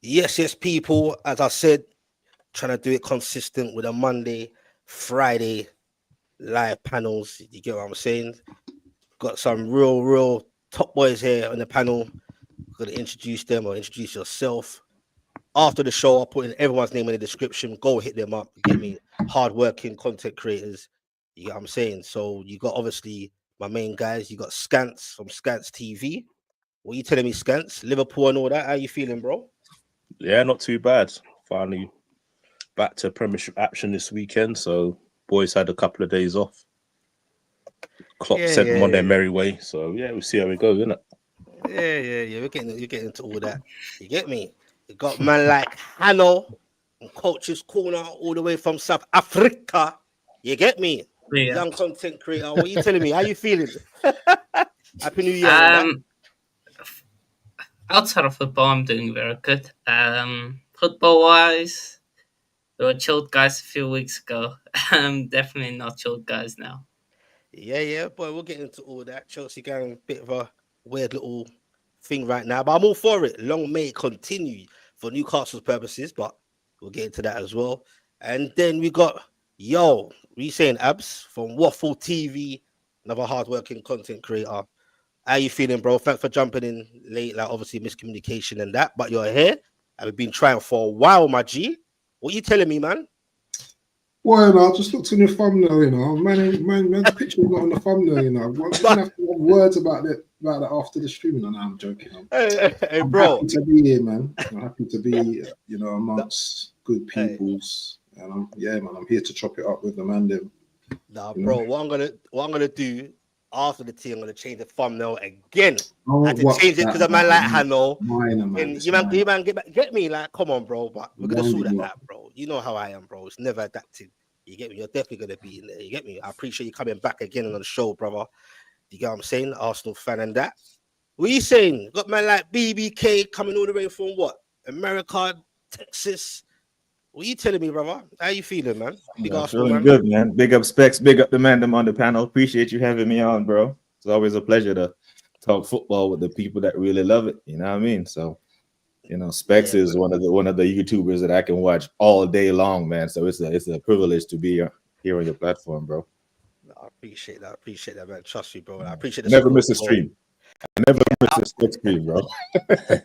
Yes, people. As I said, trying to do it consistent with a Monday, Friday live panels. You get what I'm saying? Got some real top boys here on the panel. Gonna introduce them or introduce yourself. After the show, I'll put in everyone's name in the description. Go hit them up. Get me hardworking content creators. You get what I'm saying? So you got obviously my main guys. You got Scants from Scants TV. What you telling me, Scants? Liverpool and all that. How you feeling, bro? Yeah, not too bad. Finally back to Premiership action this weekend. So boys had a couple of days off. Klopp Yeah, sent them yeah, on their yeah. merry way. So yeah, we'll see how it goes, innit? Yeah. You're getting into all that. You get me? You got man like Hanno and Coach's Corner all the way from South Africa. You get me? Yeah. Young content creator. What you telling me? How you feeling? Happy New Year and that. Um, Outside of football, I'm doing very good. Football wise, we were chilled guys a few weeks ago. Definitely not chilled guys now. Yeah, boy, we'll get into all that. Chelsea going a bit of a weird little thing right now, but I'm all for it. Long may it continue for Newcastle's purposes, but we'll get into that as well. And then we got we saying Abs from Waffle TV, another hardworking content creator. How you feeling, bro? Thanks for jumping in late. Like obviously miscommunication and that, but you're here. And we've been trying for a while, my G. What you telling me, man? Well, I just looked on your thumbnail, man's picture's not on the thumbnail, We're gonna have to have words about that after the stream. No, I'm joking. Hey, I'm bro. happy to be here, man. I'm happy to be, amongst good Hey. peoples, and I'm here to chop it up with the man. Nah, bro. What I'm gonna do after the tea, I'm gonna change the thumbnail again. I had to change it because a man like Hanno. And you man get me, like, come on, bro. But we're gonna sort that out, bro. You know how I am, bro. It's never adapted. You get me? You're definitely gonna be in there. You get me? I appreciate you coming back again on the show, brother. You get what I'm saying? Arsenal fan and that. What you saying? Got man like BBK coming all the way from what? America, Texas. What you telling me, brother? How you feeling, man? Big Arsenal, feeling man. good, man. Big up Specs, big up the man them on the panel. Appreciate you having me on, bro. It's always a pleasure to talk football with the people that really love it. You know what I mean? So, Specs is one of the YouTubers that I can watch all day long, man. So it's a privilege to be here on your platform, bro. I appreciate that, man. Trust me, bro. I appreciate the Never support, miss a stream. I never miss a Specs stream, bro.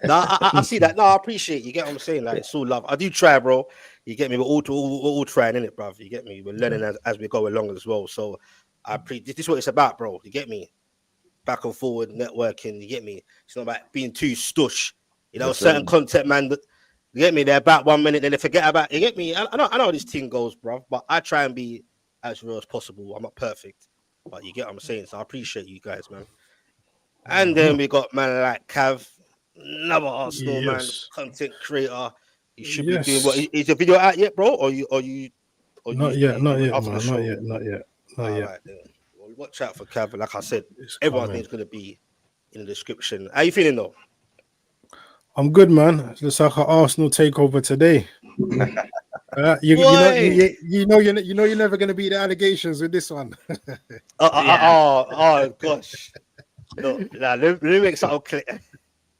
I see that. No, I appreciate you. Get what I'm saying? Like it's all love. I do try, bro. You get me? We're all trying in it, bro. You get me? We're learning as we go along as well. So this is what it's about, bro. You get me? Back and forward networking. You get me? It's not about being too stush. Certain content, man. You get me? They're about 1 minute, then they forget about. You get me? I know how this thing goes, bro. But I try and be as real as possible. I'm not perfect, but you get what I'm saying. So I appreciate you guys, man. And then we got man like Cav, another Arsenal man, content creator. You should be doing what is your video out yet, bro? Or you not yet, man. Not yet. Right, then. Well, watch out for Cav. Like I said, everyone's name's gonna be in the description. How you feeling though? I'm good, man. It looks like an Arsenal takeover today. You're never gonna beat the allegations with this one. Oh gosh. No, let me make something clear.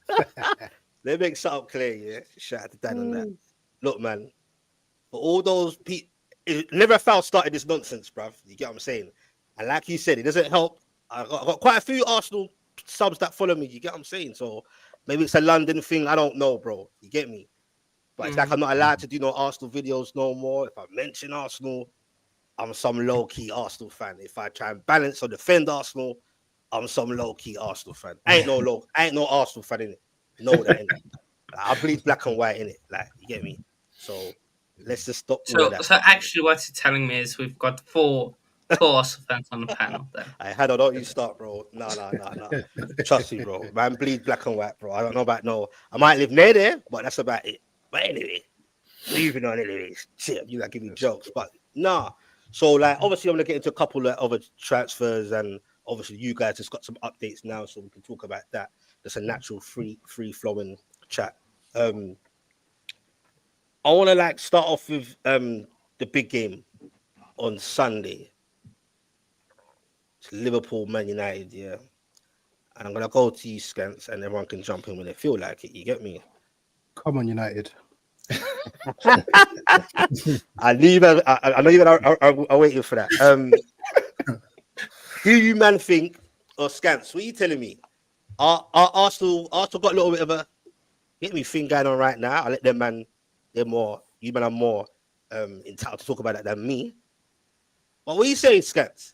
Let me make something clear, yeah. Shout out to Dan on that. Look, man, for all those people, never foul started this nonsense, bruv. You get what I'm saying? And like you said, it doesn't help. I got quite a few Arsenal subs that follow me. You get what I'm saying? So maybe it's a London thing. I don't know, bro. You get me? But it's like I'm not allowed to do no Arsenal videos no more. If I mention Arsenal, I'm some low-key Arsenal fan. If I try and balance or defend Arsenal, I'm some low-key Arsenal fan. I ain't no Arsenal fan in it. Know that in it. I bleed black and white in it. Like, you get me? So let's just stop all of that. So actually, what you're telling me is we've got four Arsenal fans on the panel. Then I had don't you start, bro. No. Trust me, bro. Man, bleed black and white, bro. I don't know about I might live near there, but that's about it. But anyway, moving on. Anyways, shit, you like give me jokes, but nah. So like, obviously, I'm gonna get into a couple of other transfers, and obviously, you guys just got some updates now, so we can talk about that. That's a natural, free flowing chat. I want to start off with the big game on Sunday. It's Liverpool, Man United, And I'm gonna go to you, Scants, and everyone can jump in when they feel like it. You get me? Come on, United. I knew you man, I know you man are waiting for that. Do you man think, or Scants, what are you telling me? Arsenal got a little bit of a get me thing going on right now. I let them man, they're more, you man are more entitled to talk about that than me. But what are you saying, Scants?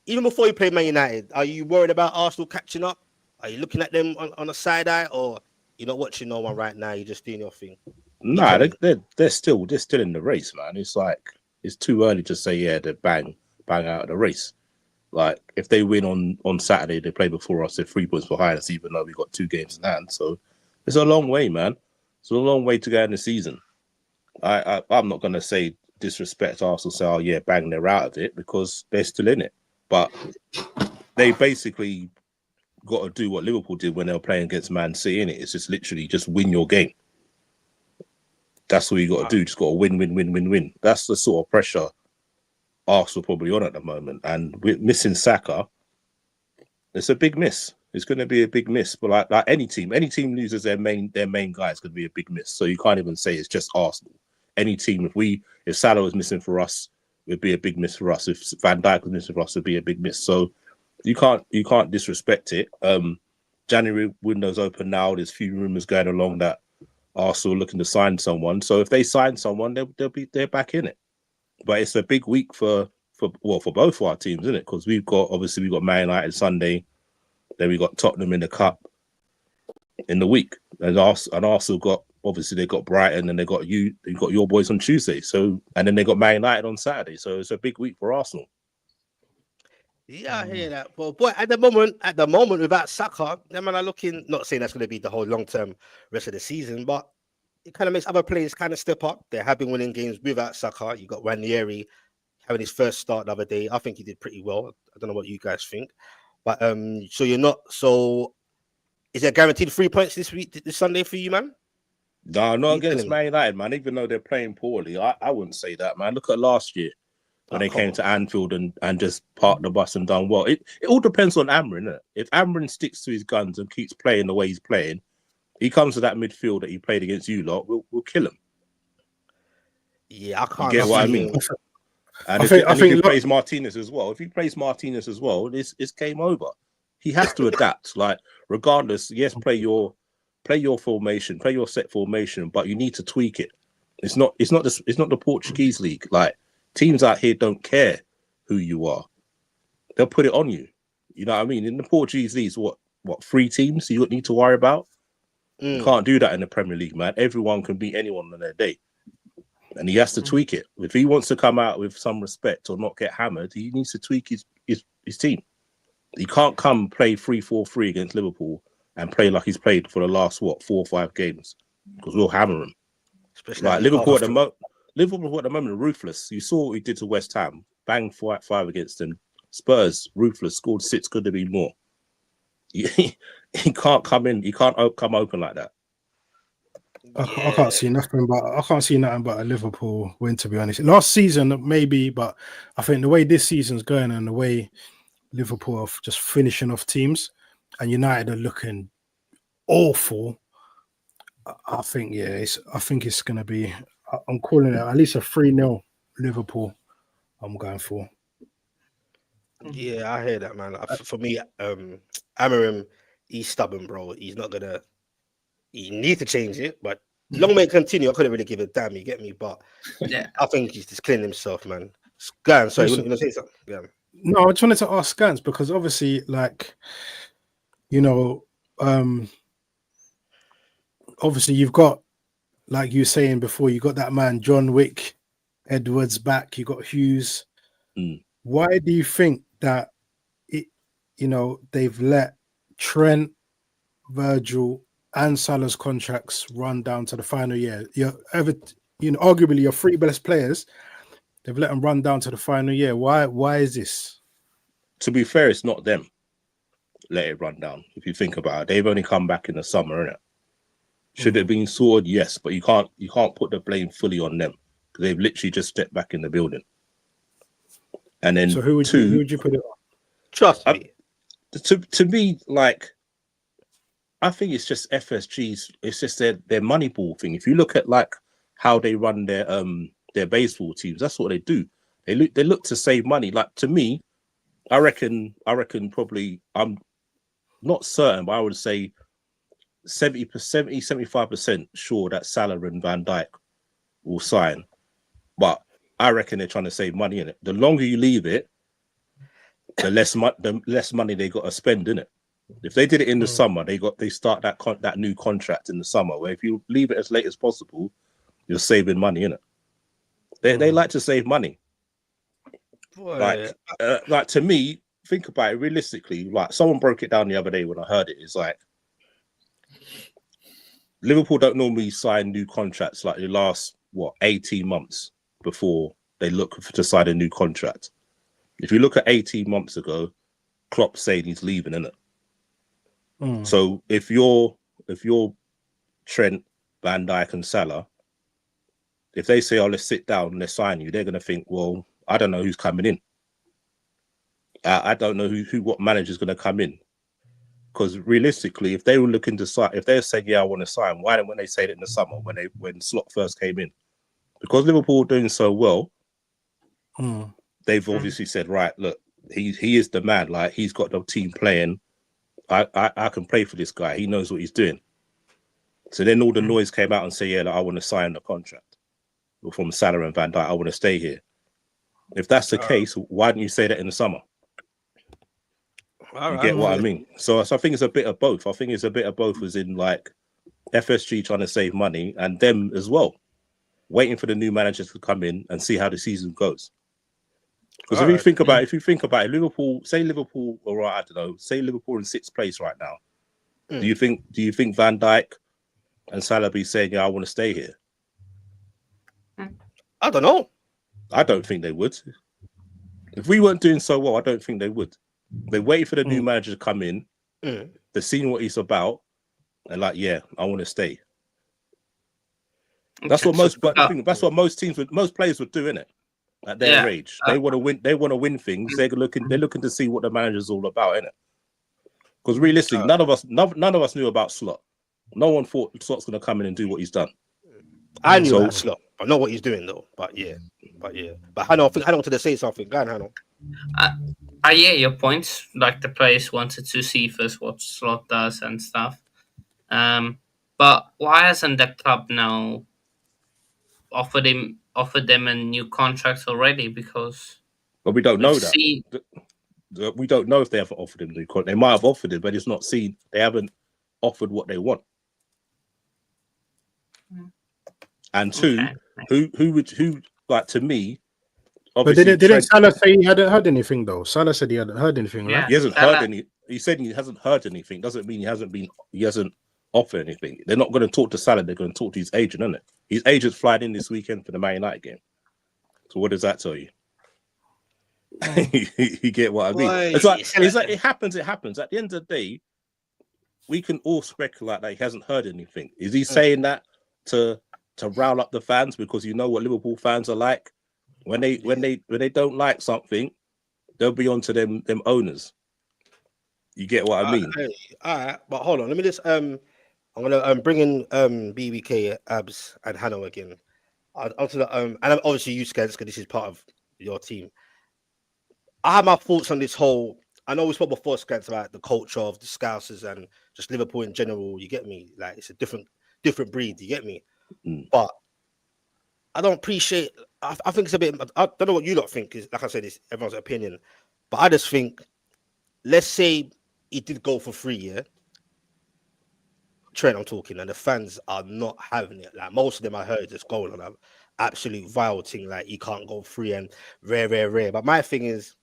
Even before you play Man United, are you worried about Arsenal catching up? Are you looking at them on a side eye, or you're not watching no one right now? You're just doing your thing. Nah, they're still in the race, man. It's like it's too early to say they're bang out of the race. Like if they win on Saturday, they play before us. They're 3 points behind us, even though we got 2 games in hand. So it's a long way, man. It's a long way to go in the season. I'm not gonna say disrespect Arsenal, say oh yeah, bang, they're out of it because they're still in it. But they basically got to do what Liverpool did when they were playing against Man City. In it, it's just literally just win your game. That's what you got to do. Just got to win. That's the sort of pressure Arsenal probably on at the moment. And with missing Saka, it's a big miss. It's going to be a big miss. But like any team loses their main guy, it's going to be a big miss. So you can't even say it's just Arsenal. Any team, if Salah was missing for us, it would be a big miss for us. If Van Dijk was missing for us, it would be a big miss. So you can't disrespect it. January window's open now. There's few rumours going along that Arsenal looking to sign someone. So if they sign someone, they're back in it. But it's a big week for both of our teams, isn't it? Because we've got Man United Sunday, then we got Tottenham in the cup in the week, and Arsenal got they got Brighton, and they got your boys on Tuesday. So and then they got Man United on Saturday. So it's a big week for Arsenal. Yeah, I hear that. Well, boy, at the moment, without Saka, them man are looking. Not saying that's going to be the whole long-term rest of the season, but it kind of makes other players kind of step up. They have been winning games without Saka. You got Ranieri having his first start the other day. I think he did pretty well. I don't know what you guys think, but so you're not. So is there guaranteed 3 points this Sunday for you, man? No, not against Man United, man. Even though they're playing poorly, I wouldn't say that, man. Look at last year when they came to Anfield and just parked the bus and done well. It all depends on Amrin, isn't it? If Amrin sticks to his guns and keeps playing the way he's playing, he comes to that midfield that he played against you lot, we'll kill him. Yeah, I can't get what I mean. And if he plays Martinez as well, it's game over. He has to adapt. Like regardless, yes, play your formation, play your set formation, but you need to tweak it. It's not the Portuguese league. Like teams out here don't care who you are. They'll put it on you. You know what I mean? In the Portuguese league, what 3 teams you need to worry about? You can't do that in the Premier League, man. Everyone can beat anyone on their day. And he has to tweak it. If he wants to come out with some respect or not get hammered, he needs to tweak his team. He can't come play 3-4-3 against Liverpool and play like he's played for the last 4 or 5 games, because we'll hammer him. Especially like Liverpool at the moment are ruthless. You saw what he did to West Ham, bang 5 against them. Spurs ruthless, scored 6, could have been more. He can't come in. He can't come open like that. I can't see nothing but a Liverpool win, to be honest. Last season maybe, but I think the way this season's going and the way Liverpool are just finishing off teams and United are looking awful, I think it's gonna be. I'm calling it at least a 3-0 Liverpool. I'm going for. Yeah, I hear that, man. For me, Amarim, he's stubborn, bro. He's not gonna. He needs to change it, but long may it continue. I couldn't really give a damn. You get me? But Yeah, I think he's just cleaning himself, man. Go on, sorry, you want to say something? Yeah. No, I just wanted to ask Scans because obviously, like, you know, obviously you've got, like you were saying before, you got that man John Wick, Edwards back. You got Hughes. Why do you think that they've let Trent, Virgil, and Salah's contracts run down to the final year? Arguably your 3 best players, they've let them run down to the final year. Why is this? To be fair, it's not them. Let it run down. If you think about it, they've only come back in the summer, innit? Should it have been sorted? Yes, but you can't put the blame fully on them because they've literally just stepped back in the building. And then so who would you put it on? Trust me. To me, like I think it's just FSG's. It's just their money ball thing. If you look at like how they run their baseball teams, that's what they do. They look to save money. Like to me, I reckon probably I'm not certain, but I would say 75% sure that Salah and Van Dijk will sign. But I reckon they're trying to save money in it. The longer you leave it, the less money they got to spend in it. If they did it in the summer, they start that new contract in the summer. Where if you leave it as late as possible, you're saving money in it. They like to save money. Boy. Like to me, think about it realistically. Like someone broke it down the other day when I heard it. It's like Liverpool don't normally sign new contracts like the last 18 months before they look to sign a new contract. If you look at 18 months ago, Klopp saying he's leaving, innit? So if you're Trent, Van Dijk, and Salah, if they say, "Oh, let's sit down and let's sign you," they're gonna think, "Well, I don't know who's coming in. I don't know what manager's gonna come in." Because realistically, if they were looking to sign, if they're saying, "Yeah, I want to sign," why didn't they say it in the summer when Slot first came in? Because Liverpool are doing so well, they've obviously said, "Right, look, he is the man. Like he's got the team playing. I can play for this guy. He knows what he's doing." So then all the noise came out and say, "Yeah, like, I want to sign the contract from Salah and Van Dijk. I want to stay here." If that's the case, why didn't you say that in the summer? You get what I mean? So I think it's a bit of both. I think it's a bit of both, as in like FSG trying to save money and them as well, waiting for the new managers to come in and see how the season goes. Because if you think about it, Liverpool, or I don't know, say Liverpool in 6th place right now. Do you think Van Dijk and Salah be saying, "Yeah, I want to stay here"? I don't know. I don't think they would. If we weren't doing so well, I don't think they would. They waited for the new manager to come in. They've seen what he's about, and like, "Yeah, I want to stay." That's what most players would do, innit? At their age, they want to win. They want to win things. They're looking to see what the manager's all about, innit? Because realistically, none of us knew about Slot. No one thought Slot's going to come in and do what he's done. I knew that Slot. I know what he's doing though. But Hannah, I think Hannah wanted to say something. Go on, Hannah. I hear your points. Like the players wanted to see first what Slot does and stuff. But why hasn't the club now offered them a new contract already? Because we don't know that. We don't know if they have offered him the contract. They might have offered it, but it's not seen. They haven't offered what they want. And two, who like to me? But didn't Salah say he hadn't heard anything though? Salah said he hadn't heard anything, right? He hasn't heard any. He said he hasn't heard anything. Doesn't mean he hasn't offered anything. They're not going to talk to Salah. They're going to talk to his agent, isn't it? His agent's flying in this weekend for the Man United game. So what does that tell you? You get what I mean? It's like it happens. It happens. At the end of the day, we can all speculate that he hasn't heard anything. Is he saying that to rile up the fans? Because you know what Liverpool fans are like. When they don't like something, they'll be onto them owners. You get what I mean? All right, but hold on. Let me just I'm gonna bring in BBK, Abs, and Hannah again. Onto the and obviously you, Skeds, because this is part of your team. I have my thoughts on this whole. I know we spoke before, Skeds, about the culture of the Scousers and just Liverpool in general. You get me? Like it's a different breed. You get me? But I don't appreciate. I think it's a bit. I don't know what you lot think. Is like I said, it's everyone's opinion. But I just think, let's say he did go for free, yeah. Trent, I'm talking, and the fans are not having it. Like most of them, I heard just going on an absolute vile thing. Like he can't go free and rare. But my thing is,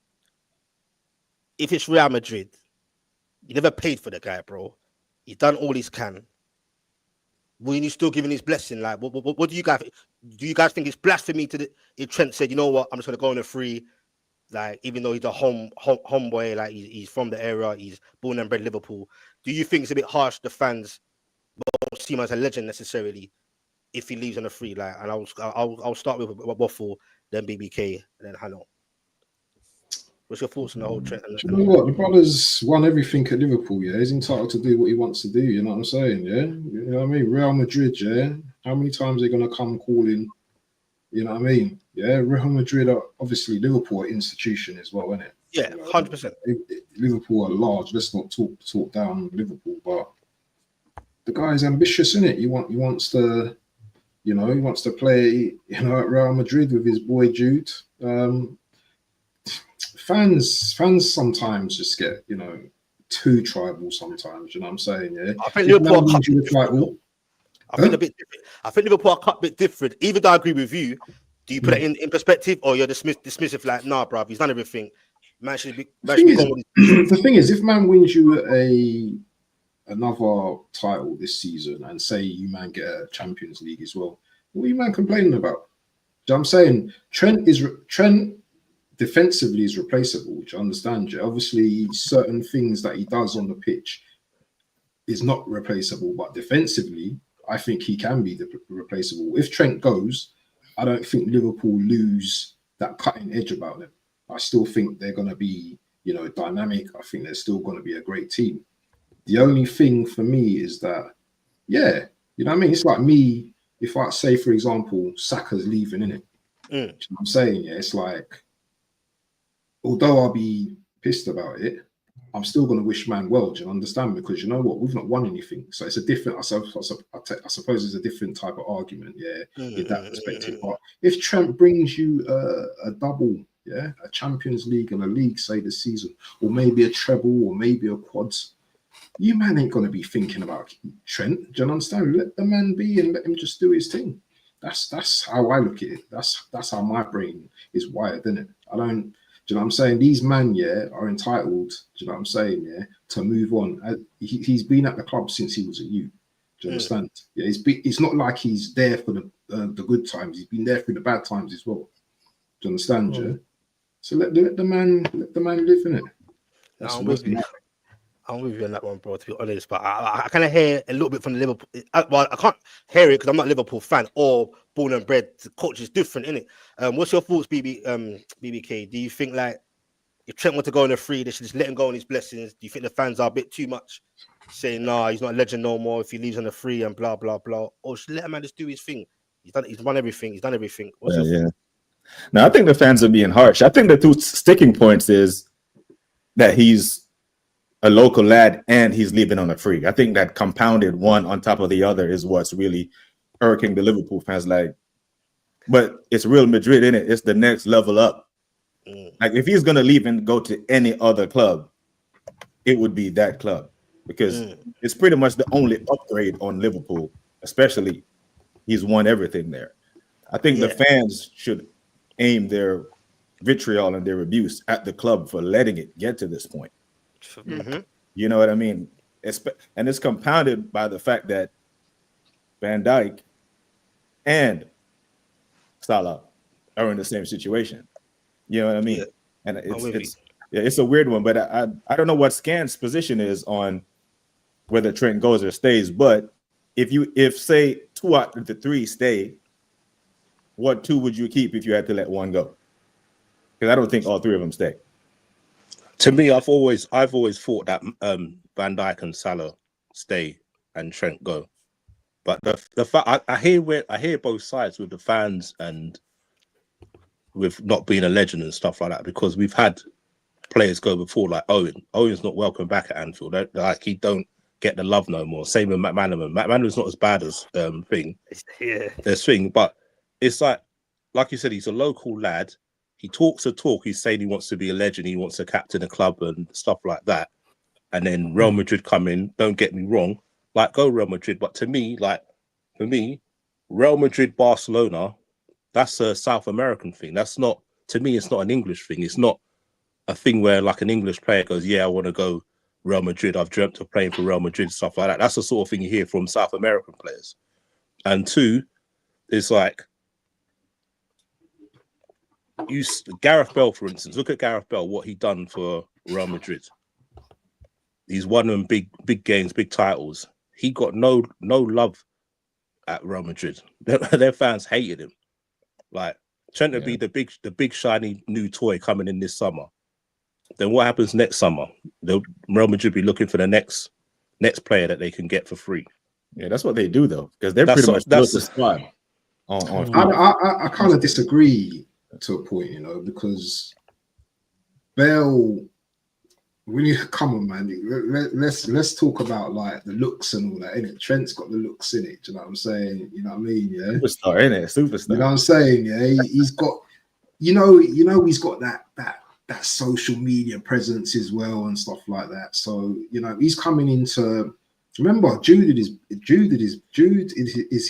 if it's Real Madrid, you never paid for the guy, bro. He's done all he can. When you still giving his blessing, like what do you guys think it's blasphemy if Trent said, "You know what, I'm just gonna go on a free," like even though he's a homeboy, like he's from the area, he's born and bred Liverpool. Do you think it's a bit harsh? The fans won't see him as a legend necessarily if he leaves on a free, like. And I'll start with Waffle, then BBK, and then Hannah. What's your thoughts on the whole Trent? Do you know what? The brother's won everything at Liverpool, yeah? He's entitled to do what he wants to do, you know what I'm saying, yeah? You know what I mean? Real Madrid, yeah? How many times are they going to come calling, you know what I mean? Yeah, Real Madrid are obviously Liverpool are institution as well, isn't it? Yeah, You know, 100%. Liverpool are large. Let's not talk down Liverpool, but the guy's ambitious, isn't it? He wants to, you know, he wants to play, you know, at Real Madrid with his boy Jude. Fans sometimes just get, you know, too tribal sometimes, you know what I'm saying? Yeah. I think Liverpool are cut you the title. I think a bit different. I think Liverpool are cut a bit different. Even though I agree with you, do you put it in perspective or you're dismissive like, nah, bruv, he's done everything. Man should be gone with his the thing is, if man wins you another title this season and say you man get a Champions League as well, what are you man complaining about? Do you know what I'm saying? Trent defensively is replaceable, which I understand. Yeah? Obviously, certain things that he does on the pitch is not replaceable, but defensively, I think he can be replaceable. If Trent goes, I don't think Liverpool lose that cutting edge about them. I still think they're going to be, you know, dynamic. I think they're still going to be a great team. The only thing for me is that, yeah, you know what I mean? It's like me, if I say, for example, Saka's leaving, innit? You know what I'm saying? Yeah, it's like, although I'll be pissed about it, I'm still going to wish man well. Do you understand? Because you know what? We've not won anything. So it's a different, I suppose it's a different type of argument, yeah, in that perspective. But if Trent brings you a double, yeah, a Champions League and a league, say this season, or maybe a treble, or maybe a quads, you man ain't going to be thinking about Trent. Do you understand? Let the man be and let him just do his thing. That's how I look at it. That's how my brain is wired, isn't it? I don't. Do you know what I'm saying? These men, yeah, are entitled, do you know what I'm saying, yeah, to move on. He's been at the club since he was a youth. Do you understand? Yeah, it's not like he's there for the good times. He's been there through the bad times as well. Do you understand, yeah? So let the man live in it. I'm with you on that one, bro, to be honest. But I kind of hear a little bit from the Liverpool. Well, I can't hear it because I'm not a Liverpool fan or born and bred. The culture is different, innit? What's your thoughts, BBK? Do you think like if Trent were to go on a free, they should just let him go on his blessings? Do you think the fans are a bit too much, saying nah, he's not a legend no more if he leaves on a free and blah blah blah? Or should let him man just do his thing? He's won everything. He's done everything. What's your thoughts? Now I think the fans are being harsh. I think the two sticking points is that he's a local lad and he's leaving on a free. I think that compounded one on top of the other is what's really irking the Liverpool fans. Like, but it's Real Madrid, in it. It's the next level up. Like, if he's gonna leave and go to any other club, it would be that club because it's pretty much the only upgrade on Liverpool. Especially, he's won everything there. I think the fans should aim their vitriol and their abuse at the club for letting it get to this point. You know what I mean? And it's compounded by the fact that Van Dijk and Salah are in the same situation. You know what I mean? And it's a weird one, but I don't know what Scan's position is on whether Trent goes or stays. But if say 2 out of the 3 stay, what 2 would you keep if you had to let 1 go? Because I don't think all 3 of them stay. To me, I've always thought that Van Dijk and Salah stay and Trent go. But the fact I hear both sides with the fans and with not being a legend and stuff like that, because we've had players go before, like Owen. Owen's not welcome back at Anfield. Like, he don't get the love no more. Same with McManaman. McManaman's not as bad as Thing. Yeah, there's Thing, but it's like you said, he's a local lad. He talks a talk. He's saying he wants to be a legend. He wants to captain a club and stuff like that. And then Real Madrid come in. Don't get me wrong. Like, go Real Madrid. But to me, like, for me, Real Madrid, Barcelona, that's a South American thing. That's not, to me, it's not an English thing. It's not a thing where like an English player goes, yeah, I want to go Real Madrid. I've dreamt of playing for Real Madrid, stuff like that. That's the sort of thing you hear from South American players. And 2, it's like, Gareth Bale, for instance. Look at Gareth Bale, what he done for Real Madrid. He's won them big games, big titles. He got no love at Real Madrid. Their fans hated him. Like, Trent would be the big shiny new toy coming in this summer. then what happens next summer? Real Madrid be looking for the next player that they can get for free. Yeah, that's what they do though, because they're That's pretty what- much that's- built the squad on I kind of disagree to a point, you know, because Bale, when you come on, man, let's talk about like the looks and all that. Innit? Trent's got the looks in it. Do you know what I'm saying? You know what I mean? Yeah, superstar, innit? Superstar. you know what I'm saying? Yeah, he's got, you know, he's got that social media presence as well and stuff like that. So you know, he's coming into. Remember, Jude is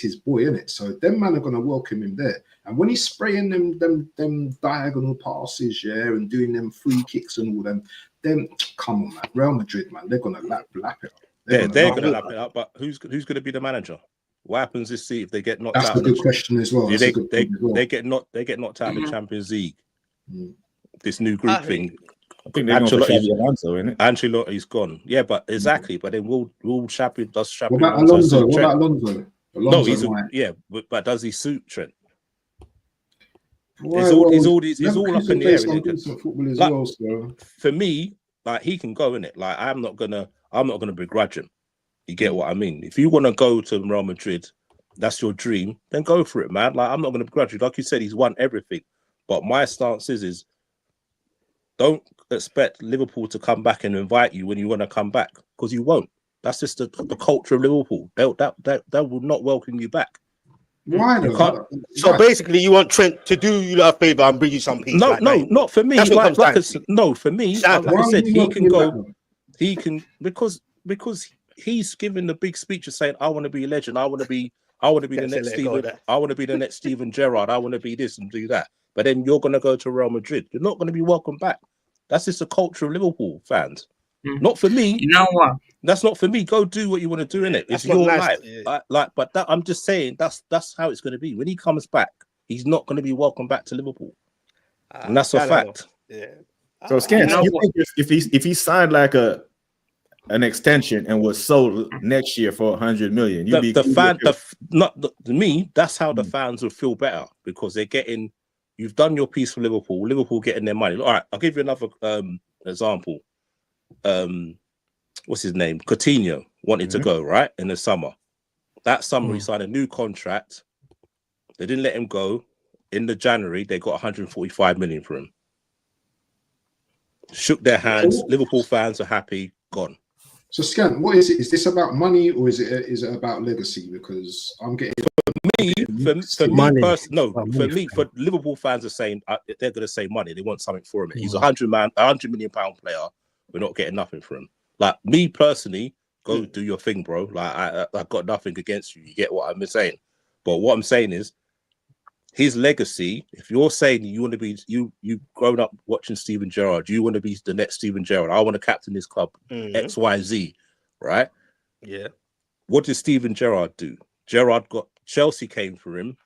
his boy, isn't it? So them man are gonna welcome him there. And when he's spraying them diagonal passes, yeah, and doing them free kicks and all them, come on, man, Real Madrid, man, they're gonna lap it up. They're gonna lap it up. But who's gonna be the manager? What happens this season if they get knocked out? That's a good question as well. They get knocked out of the Champions League. This new group thing. I think they're going for Xabi Alonso, innit? Ancelotti's gone. Yeah, but exactly. But then will Xabi does Xabi? What about Alonso? What about Alonso? No, but does he suit Trent? Well, It's all up in the air. Well, so. For me, like he can go in it. Like I'm not gonna begrudge him. You get what I mean? If you want to go to Real Madrid, that's your dream, then go for it, man. Like I'm not gonna begrudge you. Like you said, he's won everything. But my stance is don't expect Liverpool to come back and invite you when you want to come back, because you won't. That's just the culture of Liverpool. They will not welcome you back. Why not? So basically, you want Trent to do you a favor and bring you some peace. No, not for me. No, for me. Like I said, he can go. He can because he's giving the big speech of saying, "I want to be a legend. I want to be the next Steven. I want to be the next Steven Gerrard. I want to be this and do that." But then you're going to go to Real Madrid. You're not going to be welcome back. That's just the culture of Liverpool fans. Not for me. You know what? That's not for me. Go do what you want to do in it. It's your life. Yeah. But I'm just saying that's how it's going to be. When he comes back, he's not going to be welcome back to Liverpool, and that's a fact. Yeah. So Scans, you think if he signed like an extension and was sold next year for 100 million, me, that's how the fans would feel better, because they're getting. You've done your piece for Liverpool. Liverpool getting their money. All right, I'll give you another example. What's his name? Coutinho wanted to go right in the summer. That summer he signed a new contract. They didn't let him go. In the January, they got 145 million for him. Shook their hands. Liverpool fans are happy. Gone. So Scan, what is it? Is this about money or is it about legacy? Because I'm getting for Liverpool fans are saying they're going to say money. They want something for him. He's a £100 million player. We're not getting nothing for him. Like me personally, go do your thing, bro. Like I've got nothing against you. You get what I'm saying? But what I'm saying is his legacy. If you're saying you want to be you've grown up watching Steven Gerrard, you want to be the next Steven Gerrard. I want to captain this club X, Y, Z, right? Yeah. What did Steven Gerrard do? Gerrard got Chelsea came for him.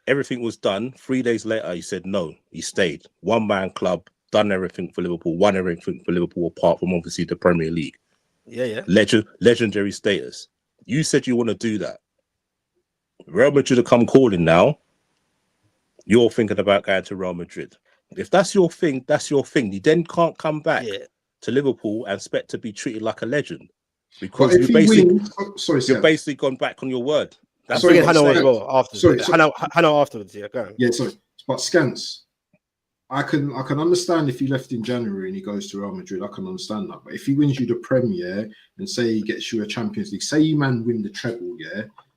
Everything was done. 3 days later, he said no. He stayed. One-man club, done everything for Liverpool, won everything for Liverpool, apart from obviously the Premier League. Yeah. Legendary status. You said you want to do that. Real Madrid have come calling now. You're thinking about going to Real Madrid. If that's your thing, that's your thing. You then can't come back to Liverpool and expect to be treated like a legend, because you're basically gone back on your word. That's Hano as well afterwards. Hano afterwards. Yeah, go on. Yeah, sorry. But Scans, I can understand if he left in January and he goes to Real Madrid. I can understand that. But if he wins you the Premier and say he gets you a Champions League, say you man win the treble,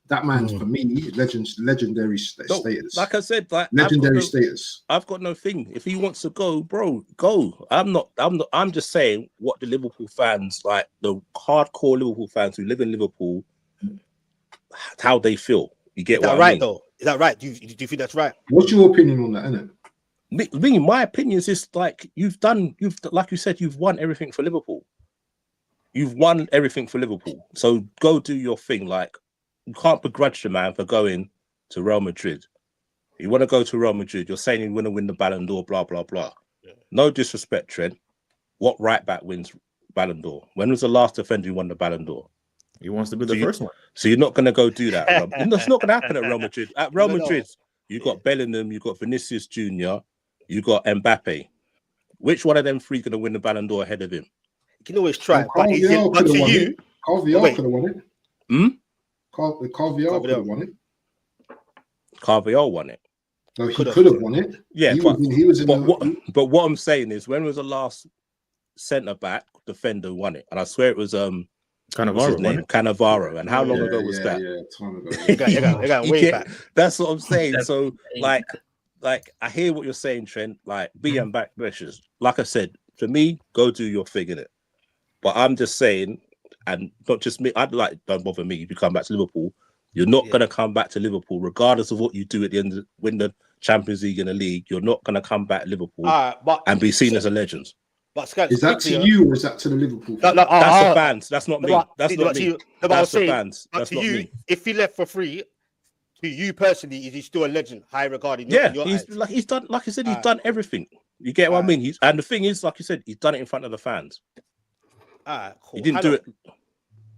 that man's for me legendary status. Like I said, like legendary status. I've got no thing. If he wants to go, bro, go. I'm just saying what the Liverpool fans, like the hardcore Liverpool fans who live in Liverpool, how they feel. You get what I mean? Though? Is that right? Do you think that's right? What's your opinion on that, innit? My opinion is just like like you said, you've won everything for Liverpool. You've won everything for Liverpool. So go do your thing. Like, you can't begrudge the man for going to Real Madrid. You want to go to Real Madrid, you're saying you want to win the Ballon d'Or, blah, blah, blah. Yeah. No disrespect, Trent. What right back wins Ballon d'Or? When was the last defender who won the Ballon d'Or? He wants to be the first one. So you're not going to go do that. That's not going to happen at Real Madrid. At Real Madrid, you got Bellingham, you got Vinicius Jr., you got Mbappe. Which one of them three going to win the Ballon d'Or ahead of him? You can always try, but Carvajal but could have to won you, it. Carvajal wait. could have won it. Hmm? Carvajal could have won it. Carvajal won it. No, he Could've. could have won it. Yeah, he but was in what I'm saying is, when was the last centre back defender who won it? And I swear it was what's his name? Cannavaro. And how long ago was that? Yeah, time ago. you got way back. That's what I'm saying. That's So like I hear what you're saying, Trent. Like being back pressures. Like I said, for me, go do your thing in it. But I'm just saying, and not just me, don't bother me if you come back to Liverpool. You're not gonna come back to Liverpool, regardless of what you do at the end of win the Champions League and the league. You're not gonna come back to Liverpool and be seen as a legend. But Scott, is that to you or is that to the Liverpool? That's the fans. That's not me. That's not me. That's the fans. But That's to not you, me. if he left for free, to you personally, is he still a legend? High regarded. Yeah, he's done. Like I said, he's done everything. You get what I mean? And the thing is, like you said, he's done it in front of the fans. Cool. He didn't do it.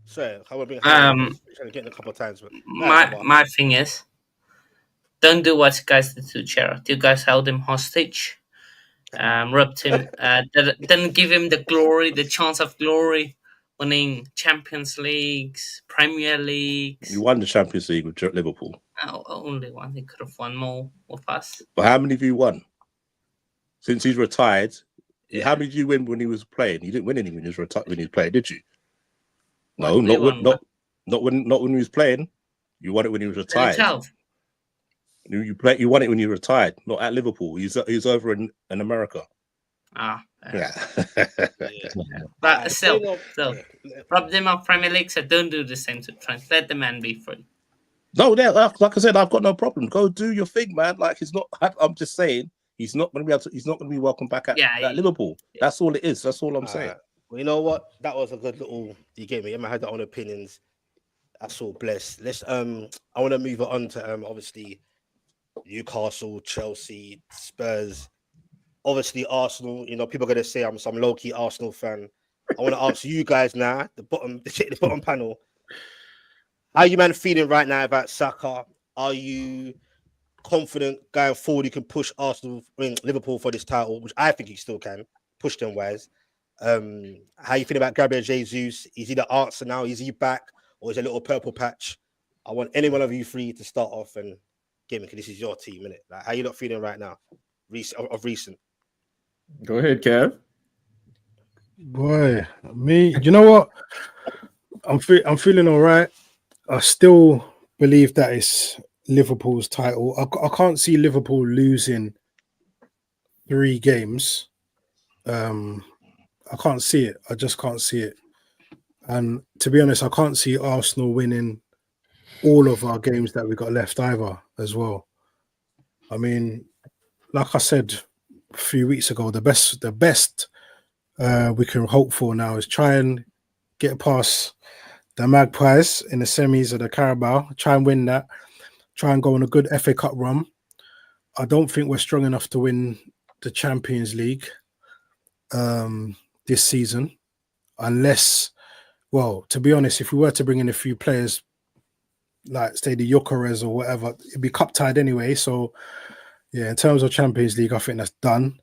Sorry, I will bring trying to get in a couple of times. But my thing is, don't do what you guys did to Gerrard. You guys held him hostage. Robbed him, didn't give him the glory, the chance of glory, winning Champions Leagues, Premier Leagues. You won the Champions League with Liverpool. Only one. He could have won more with us. But how many of you won? Since he's retired, how many did you win when he was playing? You didn't win any when he was retired. When he was playing, did you? No, not when he was playing. You won it when he was retired. You won it when you retired, not at Liverpool. He's over in America. Yeah. But still, rob them of Premier League. So don't do the same to Trent. Let the man be free. No, like I said, I've got no problem. Go do your thing, man. Like he's not. I'm just saying he's not going to be able to. He's not going to be welcome back at Liverpool. Yeah. That's all it is. That's all I'm saying. Well, you know what? That was a good little. You gave me. I had their own opinions. That's all blessed. Let's. I want to move on to obviously Newcastle, Chelsea, Spurs. Obviously, Arsenal. You know, people are going to say I'm some low-key Arsenal fan. I want to ask you guys now, the bottom panel. How are you, man, feeling right now about Saka? Are you confident going forward you can push Liverpool for this title, which I think you still can, push them wise? How you feeling about Gabriel Jesus? Is he the answer now? Is he back? Or is it a little purple patch? I want any one of you three to start off and give me, because this is your team, innit? Like, how you not feeling right now? Recent. Go ahead, Kev. Boy, me, you know what? I'm feeling all right. I still believe that it's Liverpool's title. I can't see Liverpool losing 3 games. I can't see it. I just can't see it. And to be honest, I can't see Arsenal winning all of our games that we got left either as well. I mean, like I said a few weeks ago, the best we can hope for now is try and get past the Magpies in the semis of the Carabao, try and win that, try and go on a good FA Cup run. I don't think we're strong enough to win the Champions League this season, unless, well, to be honest, if we were to bring in a few players, like say the Gyökeres or whatever, it'd be cup tied anyway. So, yeah, in terms of Champions League, I think that's done.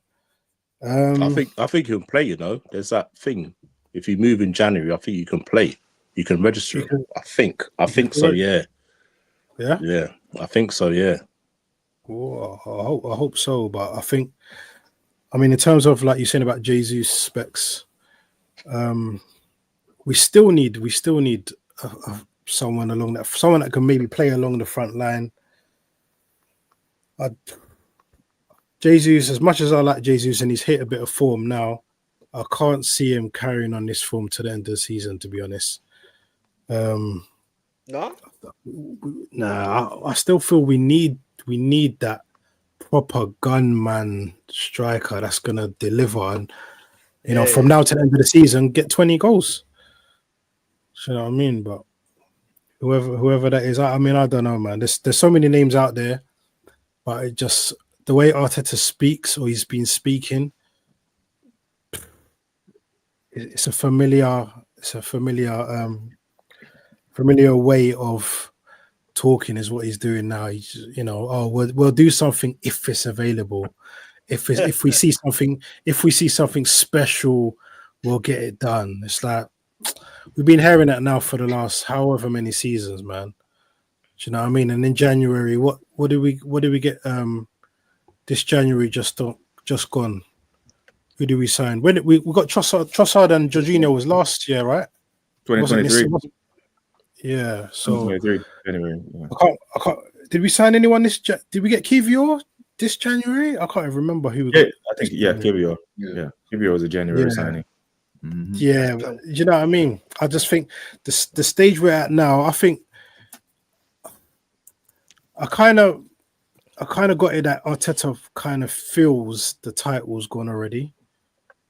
I think you can play. You know, there's that thing. If you move in January, I think you can play. You can register. I think so. Yeah. Yeah. Yeah. I think so. Yeah. Oh, I hope so. But I mean, in terms of like you're saying about Jesus specs, we still need someone that can maybe play along the front line. Jesus, as much as I like Jesus and he's hit a bit of form now, I can't see him carrying on this form to the end of the season, to be honest. No? Nah, I still feel we need that proper gunman striker that's gonna deliver and from now to the end of the season get 20 goals. You know what I mean? But whoever that is, I mean, I don't know, man. There's so many names out there, but it just the way Arteta speaks or he's been speaking, it's a familiar way of talking is what he's doing now. He's we'll do something if it's available, if we see something special, we'll get it done. It's like we've been hearing that now for the last however many seasons, man. Do you know what I mean? And in January, what did we get? This January just gone. Who did we sign? When we got Trossard and Jorginho was last year, right? 2023. Yeah. So 2023 January. Yeah. I can't. Did we sign anyone this? Did we get Kivior this January? I can't even remember who we got. I think Kivior. Yeah, Kivior was a January signing. Mm-hmm. Yeah, you know what I mean. I just think the stage we're at now. I think I kind of got it that Arteta kind of feels the title's gone already,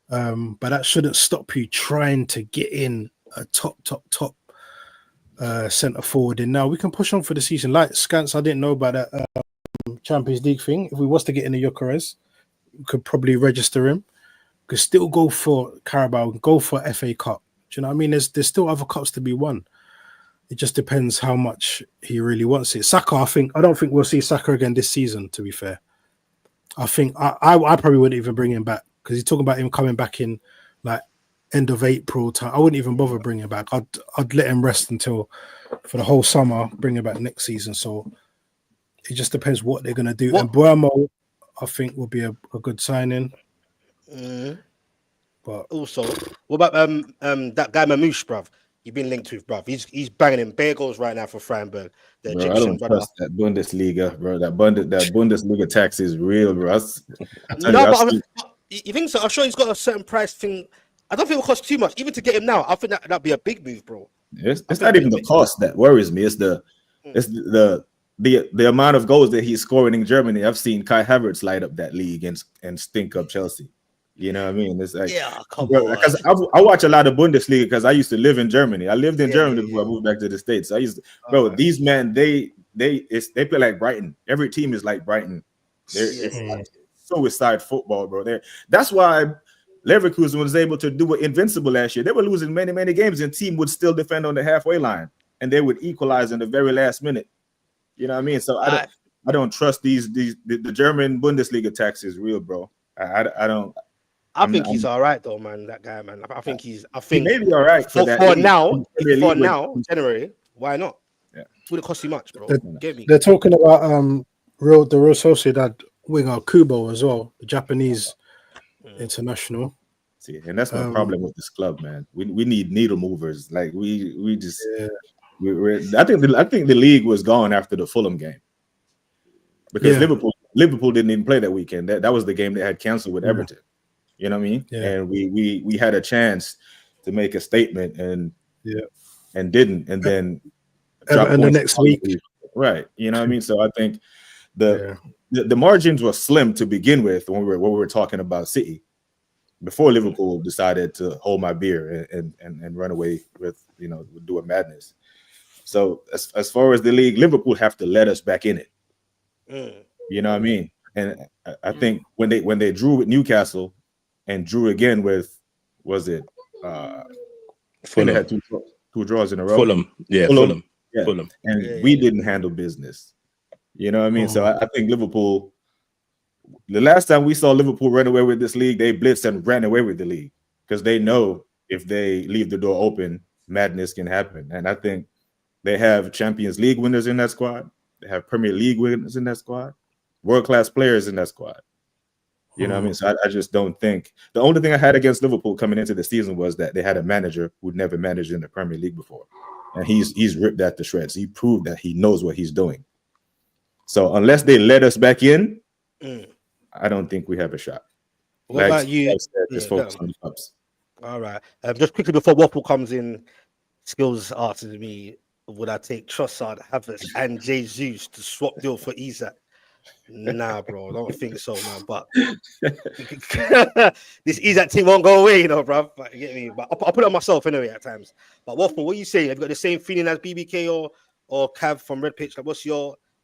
but that shouldn't stop you trying to get in a top centre forward. And now we can push on for the season. Like Scants, I didn't know about that Champions League thing. If we was to get in the Gyökeres, we could probably register him. Could still go for Carabao, go for FA Cup. Do you know what I mean? There's still other cups to be won. It just depends how much he really wants it. Saka, I don't think we'll see Saka again this season, to be fair. I think I probably wouldn't even bring him back because he's talking about him coming back in like end of April time. I wouldn't even bother bringing him back. I'd let him rest until for the whole summer, bring him back next season. So it just depends what they're going to do. And Buemo, I think, will be a good signing. But also, what about that guy Mamouche, bruv? You've been linked with, bruv. He's banging in bare goals right now for Freiburg. The Bro, Egyptian I don't brother. trust that Bundesliga, bro. That Bundesliga tax is real, bro. You think so? I'm sure he's got a certain price thing. I don't think it will cost too much, even to get him now. I think that'd be a big move, bro. It's not even the cost that worries me. It's the amount of goals that he's scoring in Germany. I've seen Kai Havertz light up that league and stink up Chelsea. You know what I mean? It's like, come on. Because I watch a lot of Bundesliga because I used to live in Germany. I lived in Germany before I moved back to the States. So these men, they play like Brighton. Every team is like Brighton. It's like suicide football, bro. That's why Leverkusen was able to do it invincible last year. They were losing many, many games, and team would still defend on the halfway line, and they would equalize in the very last minute. You know what I mean? So I don't trust the German Bundesliga tax is real, bro. I think he's all right though, man. That guy, man. I think he may be all right for now. January, why not? Yeah, wouldn't cost you much, bro. They're talking about the Real Sociedad winger Kubo as well, the Japanese international. See, and that's my problem with this club, man. We need needle movers. Like we just. I think the league was gone after the Fulham game because Liverpool didn't even play that weekend. That was the game they had canceled with Everton. You know what I mean? Yeah. And we had a chance to make a statement and didn't, and then and the next week, right? You know what I mean? So I think the margins were slim to begin with when we were talking about City before Liverpool decided to hold my beer and run away with do a madness. So as far as the league, Liverpool have to let us back in it. You know what I mean? And I think when they drew with Newcastle and drew again with, was it Fulham? They had two draws in a row. Fulham. Yeah. And we didn't handle business. You know what I mean? So I think Liverpool, the last time we saw Liverpool run away with this league, they blitzed and ran away with the league because they know if they leave the door open, madness can happen. And I think they have Champions League winners in that squad. They have Premier League winners in that squad. World-class players in that squad. You know what I mean? So I just don't think. The only thing I had against Liverpool coming into the season was that they had a manager who'd never managed in the Premier League before. And he's ripped that to shreds. He proved that he knows what he's doing. So unless they let us back in, I don't think we have a shot. What about you? Just focus on the cups. All right. Just quickly before Waffle comes in, Skills asks me, would I take Trossard, Havertz, and Jesus to swap deal for Isak? Nah, bro, I don't think so, man. But this Isak team won't go away, bro. But you get me? But I'll put it on myself anyway at times. But Waffle, what you say? Have you got the same feeling as BBK or Cav from Red Pitch? Like,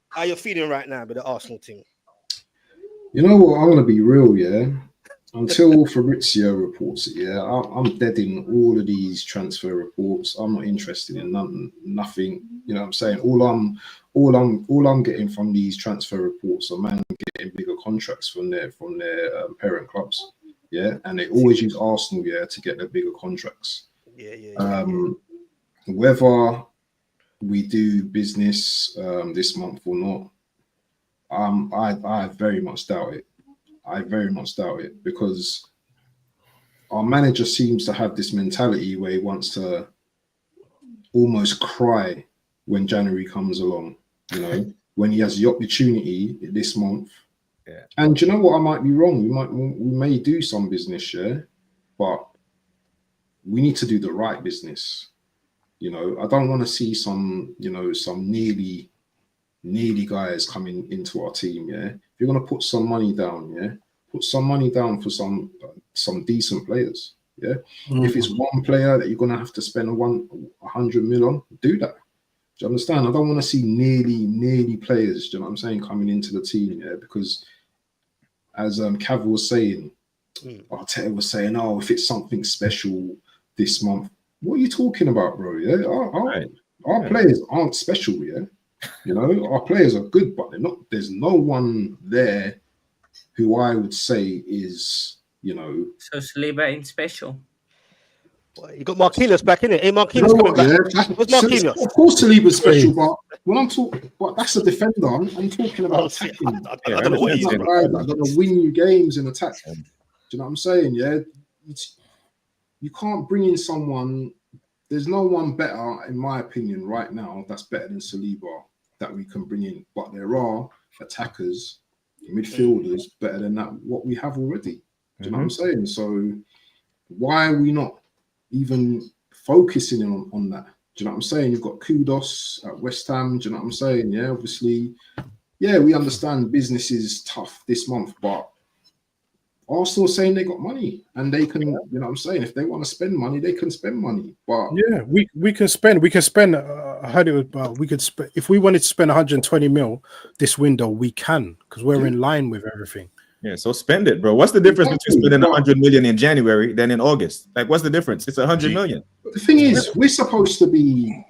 how you feeling right now with the Arsenal team? You know what? I'm gonna be real, yeah. Until Fabrizio reports it, I'm dead in all of these transfer reports. I'm not interested in nothing. You know what I'm saying? All all I'm getting from these transfer reports are man getting bigger contracts from their parent clubs. Yeah, and they always use Arsenal, yeah, to get their bigger contracts. Yeah. Whether we do business this month or not, I very much doubt it. I very much doubt it, because our manager seems to have this mentality where he wants to almost cry when January comes along, you know, when he has the opportunity this month. Yeah. And do you know what? I might be wrong. We may do some business, yeah, but we need to do the right business. You know, I don't want to see some nearly guys coming into our team. Yeah, if you're gonna put some money down, yeah, put some money down for some decent players. Yeah, if it's one player that you're gonna have to spend 100 mil on, do that. Do you understand? I don't want to see nearly players. Do you know what I'm saying, coming into the team? Yeah, because as Cav was saying, Arteta was saying, oh, if it's something special this month, what are you talking about, bro? Yeah, our players aren't special. Yeah, you know, our players are good, but they're not. There's no one there who I would say is, you know. So Saliba ain't special. Well, you got Marquinhos back in it. Hey, Marquinhos You know coming what, back. yeah? What's Marquinhos? Of course, Saliba's special, but when I'm talking, but that's a defender. I'm talking about attacking. I don't know what he's Not doing. guys that are going to win you games in attack. Do you know what I'm saying? Yeah, you can't bring in someone. There's no one better, in my opinion, right now that's better than Saliba that we can bring in. But there are attackers, midfielders better than that. What we have already. Do you know what I'm saying? So why are we not even focusing on that? Do you know what I'm saying? You've got Kudos at West Ham. Do you know what I'm saying? Yeah, obviously, yeah, we understand business is tough this month, but Arsenal saying they got money and they can, you know what I'm saying? If they want to spend money, they can spend money. But yeah, we can spend. I heard it was about we could spend if we wanted to spend 120 mil this window, we can, because we're in line with everything. Yeah, so spend it, bro. What's the difference between spending 100 million in January than in August? Like, what's the difference? It's 100 million. The thing is, we're supposed to be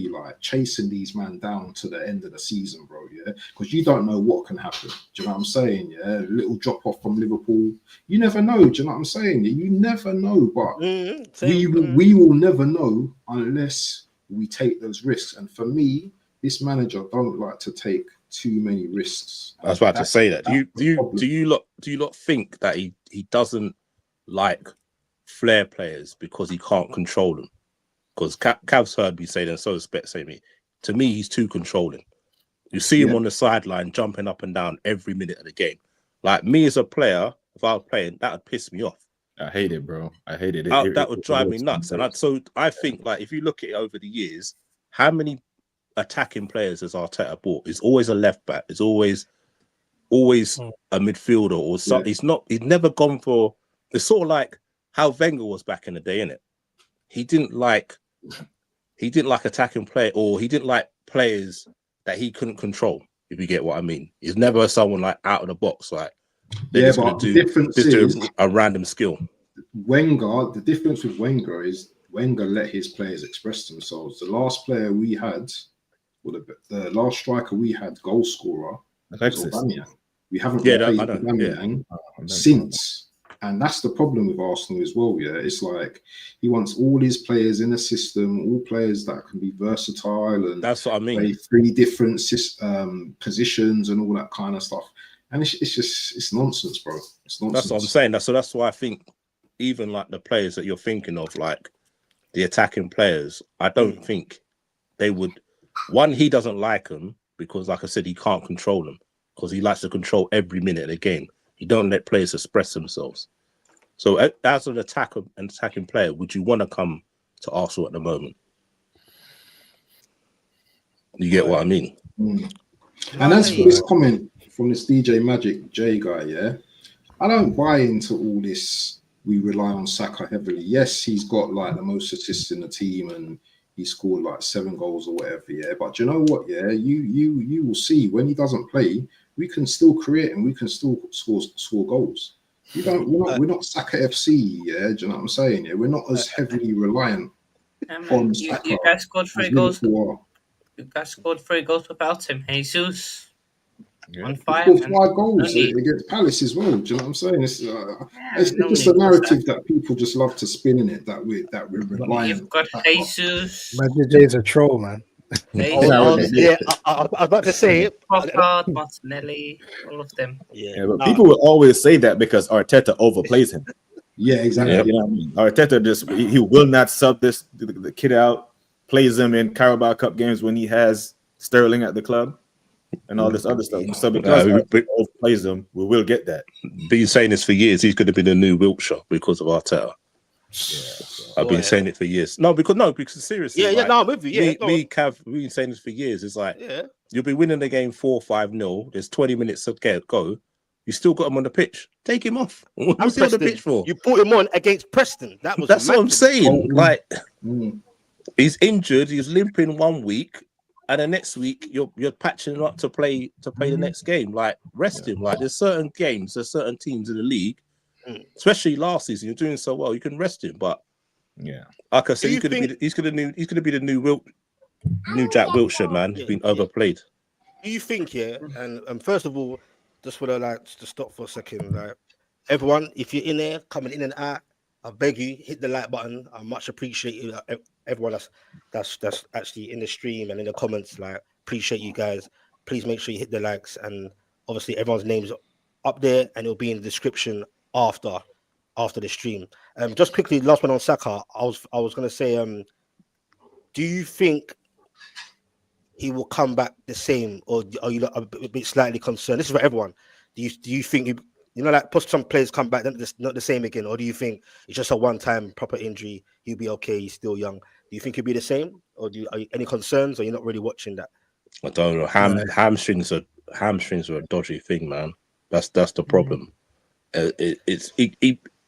like chasing these man down to the end of the season, bro. Yeah, because you don't know what can happen. Do you know what I'm saying? Yeah, a little drop off from Liverpool. You never know. Do you know what I'm saying? You never know, but we will never know unless we take those risks. And for me, this manager don't like to take too many risks. I was about to say that. Do you lot think that he doesn't like flair players because he can't control them? Because Cav's heard me say that, and so is say me. To me, he's too controlling. You see him on the sideline jumping up and down every minute of the game. Like me as a player, if I was playing, that would piss me off. I hate it, bro. I hate it. That would drive me nuts. And I think, like, if you look at it over the years, how many attacking players as Arteta bought? It's always a left back. It's always a midfielder or something. He's never gone for. It's sort of like how Wenger was back in the day, innit? He didn't like attacking play, or he didn't like players that he couldn't control. If you get what I mean, he's never someone like out of the box. Like they're just going to do a random skill. Wenger. The difference with Wenger is Wenger let his players express themselves. The last player we had. Well, the last striker we had, goal scorer, was Aubameyang. We haven't replaced Aubameyang since, and that's the problem with Arsenal as well. Yeah, it's like he wants all his players in a system, all players that can be versatile, and that's what I mean. Play 3 different positions and all that kind of stuff. And it's nonsense, bro. It's nonsense. That's what I'm saying. That's why I think even like the players that you're thinking of, like the attacking players, I don't think they would. One, he doesn't like them because, like I said, he can't control them because he likes to control every minute of the game. He don't let players express themselves. So, as an attacking player, would you want to come to Arsenal at the moment? You get what I mean? And as for this comment from this DJ Magic J guy, yeah, I don't buy into all this. We rely on Saka heavily. Yes, he's got like the most assists in the team and he scored like 7 goals or whatever, yeah. But you know what, yeah, you will see when he doesn't play, we can still create and we can still score goals. We're not Saka FC, yeah. Do you know what I'm saying? Yeah, we're not as heavily reliant on Saka. You guys scored 3 goals. You guys scored 3 goals without him. Jesus on He fire. scored Man. 5 goals No need. against Palace as well. Do you know what I'm saying? It's no just need a for narrative that people just love to spin in it, that we're reliant. You've got Jesus, Man, JJ's a troll, man. Jesus, I was about to say it. Trossard, Martinelli, all of them. Yeah, but people will always say that because Arteta overplays him. Yeah, exactly. Yep. You know what I mean? Arteta just he will not sub the kid out, plays him in Carabao Cup games when he has Sterling at the club and all this other stuff. So because Arteta overplays them, we will get that. Been saying this for years. He's going to be the new Wiltshire because of Arteta. I've been saying it for years. Because seriously, I'm with you. Yeah, we've been saying this for years. It's like you'll be winning the game 4-5-0. There's 20 minutes to go. You still got him on the pitch. Take him off. What's he on the pitch for? You put him on against Preston. That's what I'm saying. Like he's injured. He's limping 1 week, and the next week you're patching him up to play the next game. Like rest him. Like there's certain games, there's certain teams in the league. Especially last season, you're doing so well. You can rest him, but like I said, he's gonna be the new Jack Wilshere, man. He's been overplayed. Do you think, and first of all, just would like to stop for a second, like everyone, if you're in there coming in and out, I beg you hit the like button. I much appreciate everyone that's actually in the stream and in the comments. Like appreciate you guys. Please make sure you hit the likes, and obviously everyone's names up there, and it'll be in the description after the stream. Just quickly, last one on Saka. I was gonna say, do you think he will come back the same, or are you a bit slightly concerned? This is for everyone. Do you think like some players come back not the same again, or do you think it's just a one-time proper injury? He'll be okay. He's still young. Do you think he'll be the same, or are you any concerns, or you're not really watching that? I don't know. Hamstrings are a dodgy thing, man. That's the problem.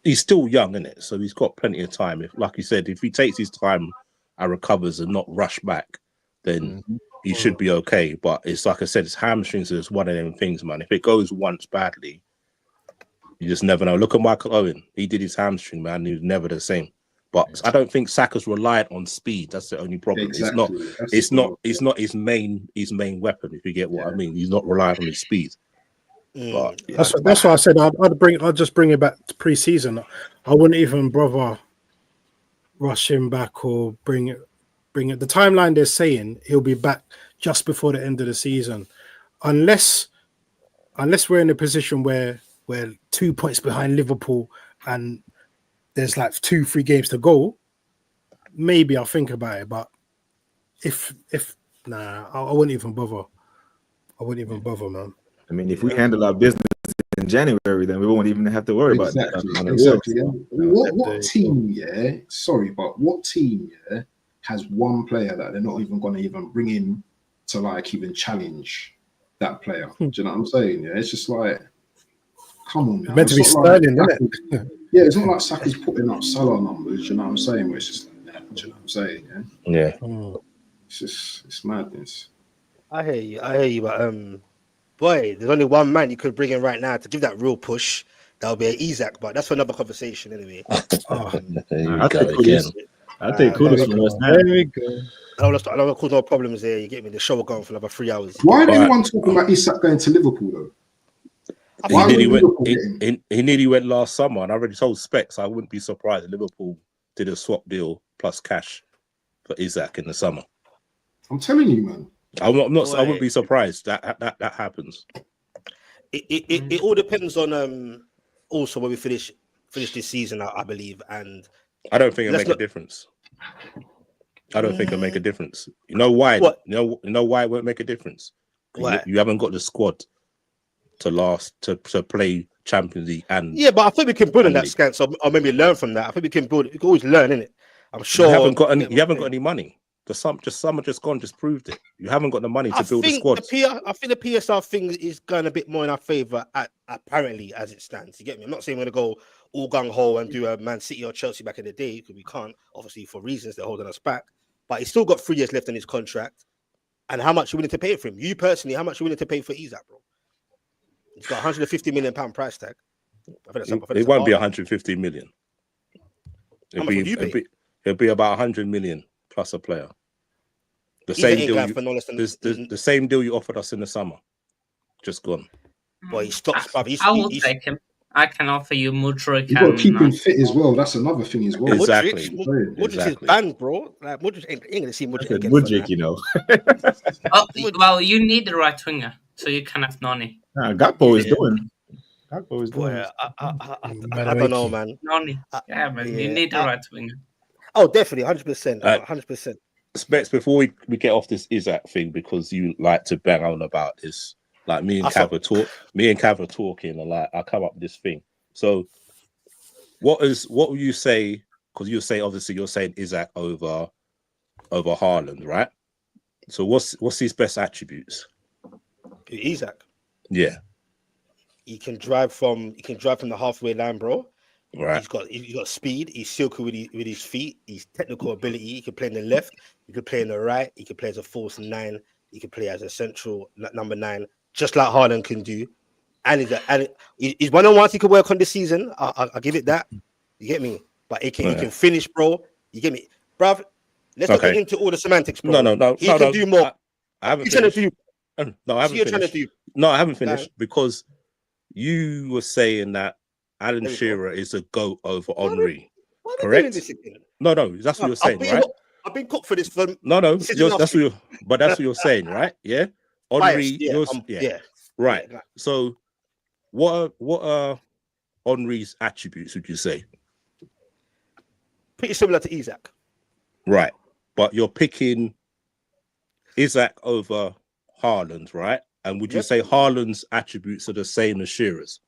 He's still young, isn't it? So he's got plenty of time. If, like you said, if he takes his time and recovers and not rush back, then he should be okay. But it's like I said, it's hamstrings is one of them things, man. If it goes once badly, you just never know. Look at Michael Owen. He did his hamstring, man. He was never the same. But I don't think Saka's reliant on speed. That's the only problem. Exactly. It's not his main weapon. If you get what I mean, he's not reliant on his speed. But that's why I said I'd just bring it back to pre-season. I wouldn't even bother rush him back or bring it. The timeline they're saying he'll be back just before the end of the season, unless we're in a position where we're 2 points behind Liverpool and there's like 2-3 games to go. Maybe I'll think about it, but if I wouldn't even bother. I wouldn't even bother, man. I mean, if we handle our business in January, then we won't even have to worry about that. Exactly. What team? Sorry, but what team? Has one player that they're not even going to even bring in to like even challenge that player? Do you know what I'm saying? Yeah, it's just like, come on, man. It's meant to be Sterling, isn't it? Yeah, it's not like Saka's putting up Salah numbers. You know what I'm saying? Where it's just like that. Do you know what I'm saying? Yeah. It's madness. I hear you, but boy, there's only one man you could bring in right now to give that real push. That'll be an Isaac, but that's for another conversation anyway. I take kudos from West Ham. There we go. I don't want to cause no problems here. You get me? The show will go on for another 3 hours. Why did everyone talking about Isak going to Liverpool though? He nearly went last summer, and I already told Specs I wouldn't be surprised if Liverpool did a swap deal plus cash for Isak in the summer. I'm telling you, man. I wouldn't be surprised that happens. It all depends on also when we finish this season, I believe, and I don't think it'll make a difference. I don't think it'll make a difference. You know why? What? You know why it won't make a difference? Why? You haven't got the squad to play Champions League and but I think we can build on that scan, so or maybe learn from that. I think we can build. We can always learn, innit? I'm sure you haven't got any money. The summer just gone, just proved it. You haven't got the money to build a squad. I think the PSR thing is going a bit more in our favour, apparently, as it stands. You get me? I'm not saying we're going to go all gung-ho and do a Man City or Chelsea back in the day, because we can't, obviously, for reasons they're holding us back. But he's still got 3 years left in his contract. And how much are you willing to pay for him? You personally, how much are you willing to pay for Isaac, bro? He's got £150 million price tag. It won't be 150 million. It'll be about 100 million plus a player. The Isaac same ain't deal. going for no less than The same deal you offered us in the summer, just gone. Boy, he stops, bruv. I will take him. I can offer you Mudryk You got to keep him and fit as well. That's another thing as well. Exactly. Mudryk Exactly. is banned, bro. Like Mudryk ain't gonna see I Mudryk said again. For Mudryk, that. you know. well, you need the right winger, so you can have Noni. Nah, Gakpo is Yeah. doing. Gakpo is doing. Boy, I don't know, man. Noni. Yeah, man. You need the right winger. Oh, definitely, 100%, 100%. Specs, before we get off this Isaac thing, because you like to bang on about this, like me and Cav are talking, and like I come up with this thing. So what would you say? Because you say obviously you're saying Isaac over Haaland, right? So what's his best attributes? Isaac, Yeah, he can drive from the halfway line, bro. right. He's got speed. He's silky with his feet. He's technical ability. He can play in the left. He can play in the right. He can play as a false 9. He can play as a central number 9, just like Haaland can do. And he's one-on-ones he could work on this season. I'll give it that. You get me? But he can finish, bro. You get me, bruv? Let's not get into all the semantics, bro. No. He can do more. I haven't He's trying to finished. do. No, I haven't You're finished. trying to do. No, I haven't finished because you were saying that Alan There we go. Shearer is a GOAT over Henry. Why are we Correct? doing this again? No, that's what you're saying, right? I've been cooked for this for No, this is last that's week. what you're saying, right? Yeah. Henry, Biased, yeah. Right. Yeah. So what are Henry's attributes, would you say? Pretty similar to Isaac. Right. But you're picking Isaac over Haaland, right? And would you say Haaland's attributes are the same as Shearer's?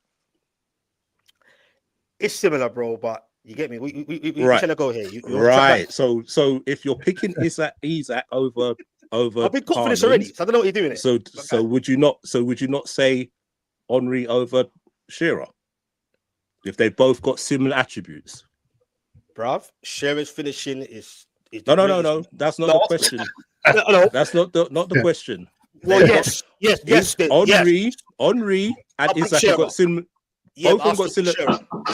It's similar, bro, but you get me. We Right. trying to go here. Right. So if you're picking Isaac over I've been cooked for this Haaland, already, so I don't know what you're doing. So would you not say Henry over Shearer if they both got similar attributes? Bruv, Shearer's finishing is No. That's not the question. No. That's not the question. Well, yes. Henry and I'll pick Isaac have Shearer. got similar. Yeah, Both of them got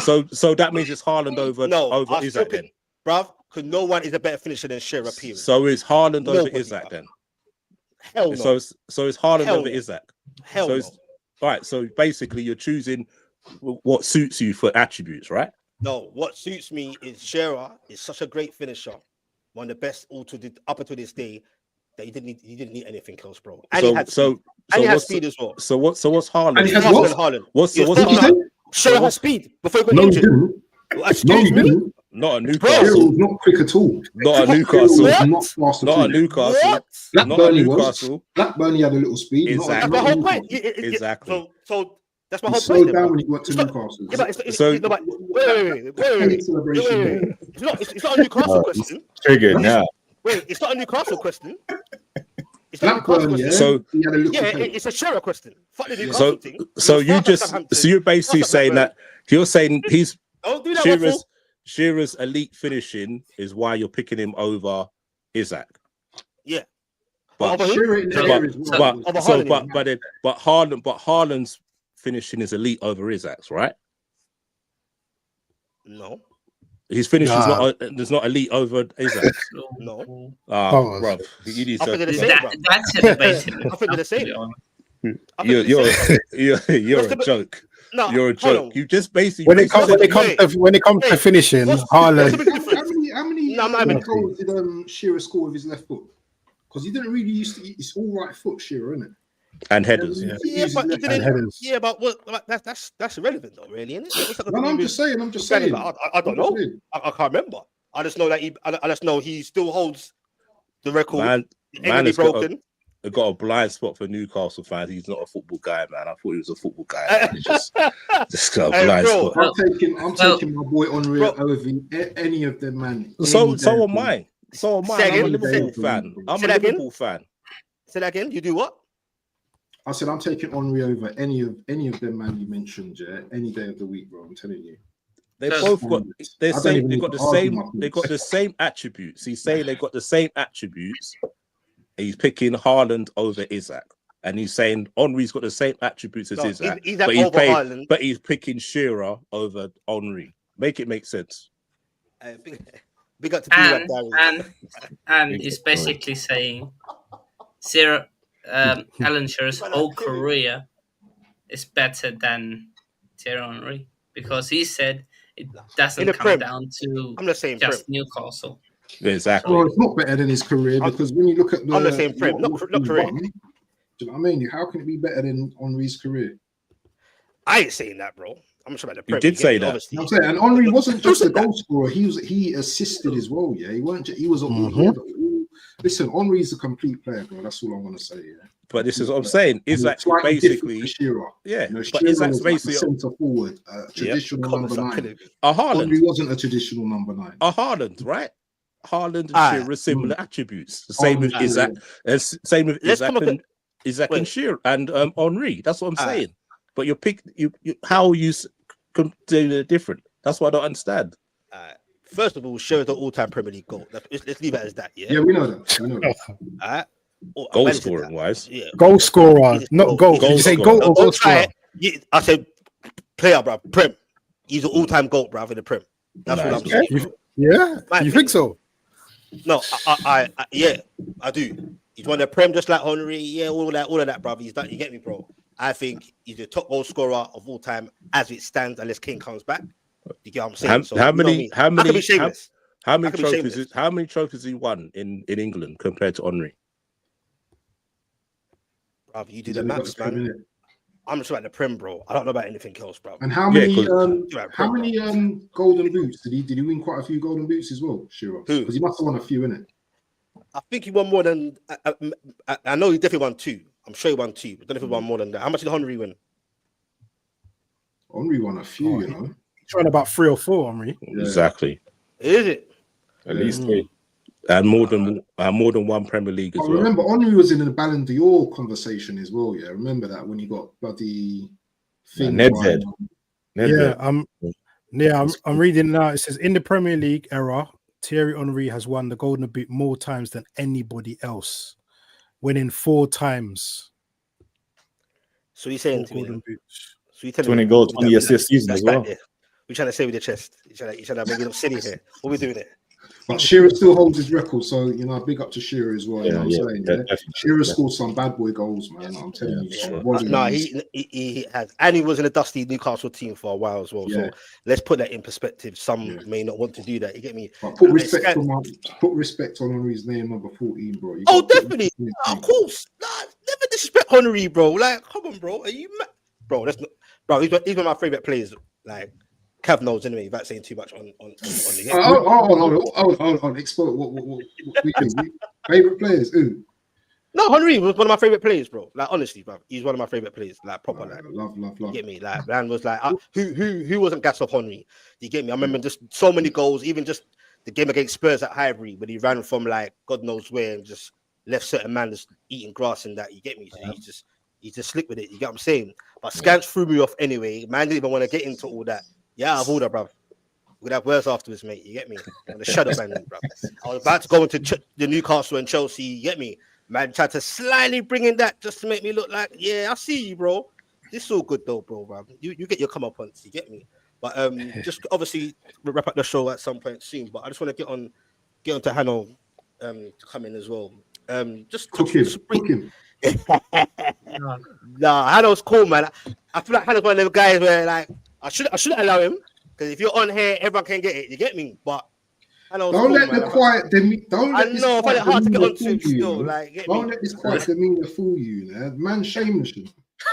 similar. So that means it's Haaland over Isaac then. Bruv, because no one is a better finisher than Shearer, period. So is Haaland over Nobody, Isaac bruv. then? Hell no. So it's Haaland Hell over no. Isaac. Hell So no. it's right. So basically, you're choosing what suits you for attributes, right? No, what suits me is Shearer is such a great finisher, one of the best up until this day, that he didn't need anything else, bro. And he had speed. And he had speed as well. So what's Haaland? And he has Faster what? than Haaland. What's He was faster. Shearer has speed before he got No, he injured. didn't. No, Excuse he me? didn't. Not a Shearer Newcastle. was not quick at all. Not a Shearer Newcastle. was What? not fast at Not all. a Newcastle. What? Not a Blackburn he was. Newcastle. Blackburn he had a little speed. Exactly. That's Not my a whole point. Newcastle. Exactly. So that's my He whole slowed point. down when he went to It's not- Newcastle. Yeah, but it's So- no, but wait. Celebration there. It's not a Newcastle question. Triggered now. Wait, it's not a Newcastle question. It's not a Newcastle Blackburn, yeah. question. So- he had a little Yeah, pace. it's a Shearer question. Fuck the Newcastle thing. So He was fast at Southampton, you're basically fast at saying Blackburn. that you're saying he's Don't do that, Waffle. Shearer's elite finishing is why you're picking him over Isaac. Yeah. But Over who? Shearer in the air as well. but Haaland's finishing is elite over Isaac's, right? No. His finish is Nah. not elite over Isaac's. No. Bruv, you need I think they're to. the same, bruv. That's a debate. I think they're the same. I think You're they're the same. you're What's a the- joke. No, You're a hold joke. on. You just basically When it comes Hey, to finishing, what's the Haaland. big difference? How many No, I'm not having goals did Shearer score with his left foot? Because he didn't really used to. It's all right foot Shearer, isn't it? and headers. Yeah. Yeah, but he And didn't. headers. Yeah, but what? That's irrelevant, though, really, isn't it? What's that got No, to do I'm with- just saying. I'm just saying saying. about- I don't know. I can't remember. I just know that I just know he still holds the record. Man It ain't gonna be has got broken. got a blind spot for Newcastle fans. He's not a football guy, man. I thought he was a football guy. He just got a Hey, blind bro. spot. I'm taking my boy Henry over any of them, man. So Any day. am I. So am I. Say I'm a again? Liverpool Say- fan. I'm say a that again? Liverpool fan. Say that again. You do what? I said I'm taking Henry over any of them, man. You mentioned, yeah, any day of the week, bro. I'm telling you. They Does- both got I they don't same. even They need got to the argue same. my They points. got the same attributes. He's saying they got the same attributes. He's picking Haaland over Isaac, and he's saying Henry's got the same attributes as No, Isaac, Isaac but he's over Haaland. but he's picking Shearer over Henry. Make it make sense. Big up to P-Rap, and Darren. and and it's basically saying Alan Shearer's whole career is better than Thierry Henry because he said it In doesn't the come Prem, down to I'm the same Prem. just Newcastle. Exactly. Well, it's not better than his career because when you look at I'm the same Prem, not he career. won, do you know what I mean? How can it be better than Henry's career? I ain't saying that, bro. I'm just about the Prem. You did get say me? that. Obviously. I'm saying, and Henry wasn't just a said that? goal scorer; he assisted as well. Yeah, he weren't. He was. Mhm. Listen, Henry's a complete player, bro. That's all I'm gonna say. Yeah. But this is what I'm saying. And Isaac slightly different to basically, Shearer. yeah. You know, But Shearer Isaac's was like a basically centre forward, traditional Comments number are 9. killing me. a Henry Haaland. wasn't a traditional number 9. A Haaland, right? Haaland and Alright. Shearer similar attributes. The same with Haaland, Isaac. And same with Let's Isaac come up and Isaac and Wait. Shearer and Henry. That's what I'm Alright. saying. But you how you do the different. That's what I don't understand. First of all, Shearer's the all-time Premier League goal. Let's leave it as that. Yeah. Yeah, we know that. We know that. Alright. Oh, Goal man said scoring that. wise. Yeah. Goal scorer, He's a not goal. Did you say scorer. goal or goal scorer? I said player, bro. Prem. He's an all-time goal, bro, in the Prem. That's what I'm Nice. saying. Yeah, My you think so? No, I yeah, I do. He's won the Prem just like Henry. Yeah, all of that, brother. He's done. You get me, bro? I think he's the top goal scorer of all time as it stands, unless King comes back. You get what I'm saying? How many I could be shameless. how many I could be trophies shameless. how many trophies he won in England compared to Henry? Brother, you do He's the only got maths, the Prem, man. innit? I'm just about the Prem, bro. I don't know about anything else, bro. And how Yeah, many 'cause- how many golden boots did he win? Quite a few golden boots as well, Shearer. Who? Because he must have won a few, innit? I think he won more than. I know he definitely won 2. I'm sure he won 2. But I don't know if he won more than that. How much did Henry win? Henry won a few, Oh, you know. He's trying about 3 or 4, Henry. Yeah. Exactly. Is it? At least 3. And more than one Premier League as But well. remember, Henry was in the Ballon d'Or conversation as well. Yeah, remember that when he got bloody thing. Ned's by- head. I'm reading now. It says in the Premier League era, Thierry Henry has won the Golden Boot more times than anybody else, winning 4 times. So he's saying 4 to me, Golden Boots. so you telling 20 me goals, we 20 don't- assists season that's as well. back there. We're trying to say with your chest. You're trying to make it look silly here. What are we doing there? But Shearer still holds his record, so you know, big up to Shearer as well. You know what I'm saying? Yeah? definitely. Shearer scored some bad boy goals, man. I'm telling you. sure. No, he has, and he was in a dusty Newcastle team for a while as well. Yeah. So let's put that in perspective. Some Yeah. may not want to do that. You get me? But put It's respect kind- on Henry's name, number 14, bro. You Oh, gotta put definitely. respect on his Of course. Nah, never disrespect Henry, bro. Like, come on, bro. Are you mad? Bro, that's not, bro. He's one of my favorite players. Like, Cav knows anyway, without saying too much on the name. Hold on. Explore what we do. Favorite players? Ooh. No, Henry was one of my favorite players, bro. Like, honestly, bro, he's one of my favorite players. Like, proper, like, Love. you get me? Like, man was like, who wasn't gassed off Henry? You get me? I remember just so many goals, even just the game against Spurs at Highbury, when he ran from like God knows where and just left certain man just eating grass and that. You get me? So he's just slick with it. You get what I'm saying? But Scans threw me off anyway. Man didn't even want to get into all that. Yeah, I've ordered, bro. We'd have worse afterwards, mate. You get me? I'm the shadow man, bro. I was about to go into the Newcastle and Chelsea. You get me? Man tried to slightly bring in that just to make me look like, yeah, I see you, bro. This is all good though, bro. You get your come up on, you get me? But just obviously we'll wrap up the show at some point soon. But I just want to get on to Hanno to come in as well. Just Cook him. Nah, Hanno's cool, man. I feel like Hanno's one of them guys where like I should allow him because if you're on here, everyone can get it. You get me? But Hanno's Don't cool, let man. the quiet demeanor. I know, I find it hard to get onto him still. Like, get Don't me? let this quiet demeanor fool you, man. Shameless. He's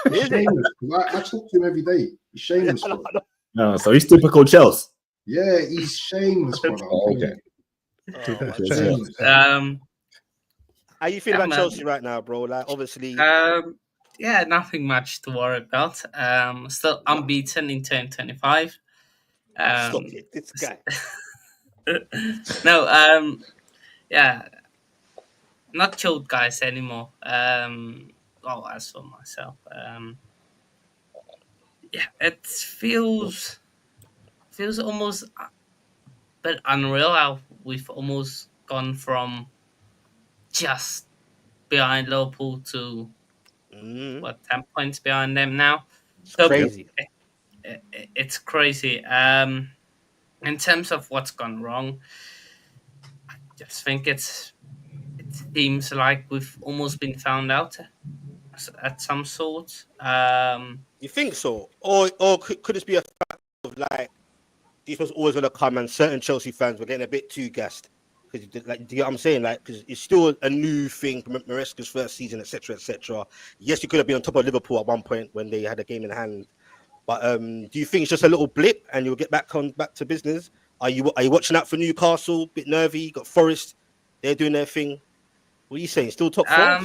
Is it? shameless. I talk to him every day. He's shameless, bro. No, so he's typical Chelsea. Yeah, he's shameless, brother. Okay. Oh, man. Shameless. How you feel Yeah, about man. Chelsea right now, bro? Like, obviously, Yeah, nothing much to worry about. Still unbeaten in 2025. stop it. This guy. No, yeah, not chilled guys anymore. Well, as for myself, yeah, it feels almost a bit unreal how we've almost gone from just behind Liverpool to 10 points behind them now. So Crazy. it's crazy. In terms of what's gone wrong, I just think it's seems like we've almost been found out at some sort. You think so, or could this be a fact of like these was always gonna come, and certain Chelsea fans were getting a bit too gassed because, like, do you get what I'm saying? Like, because it's still a new thing, Maresca's first season, etc., etc. Yes, you could have been on top of Liverpool at one point when they had a game in hand, but do you think it's just a little blip and you'll get back to business? Are you watching out for Newcastle? Bit nervy. You got Forest, they're doing their thing. What are you saying? Still top four?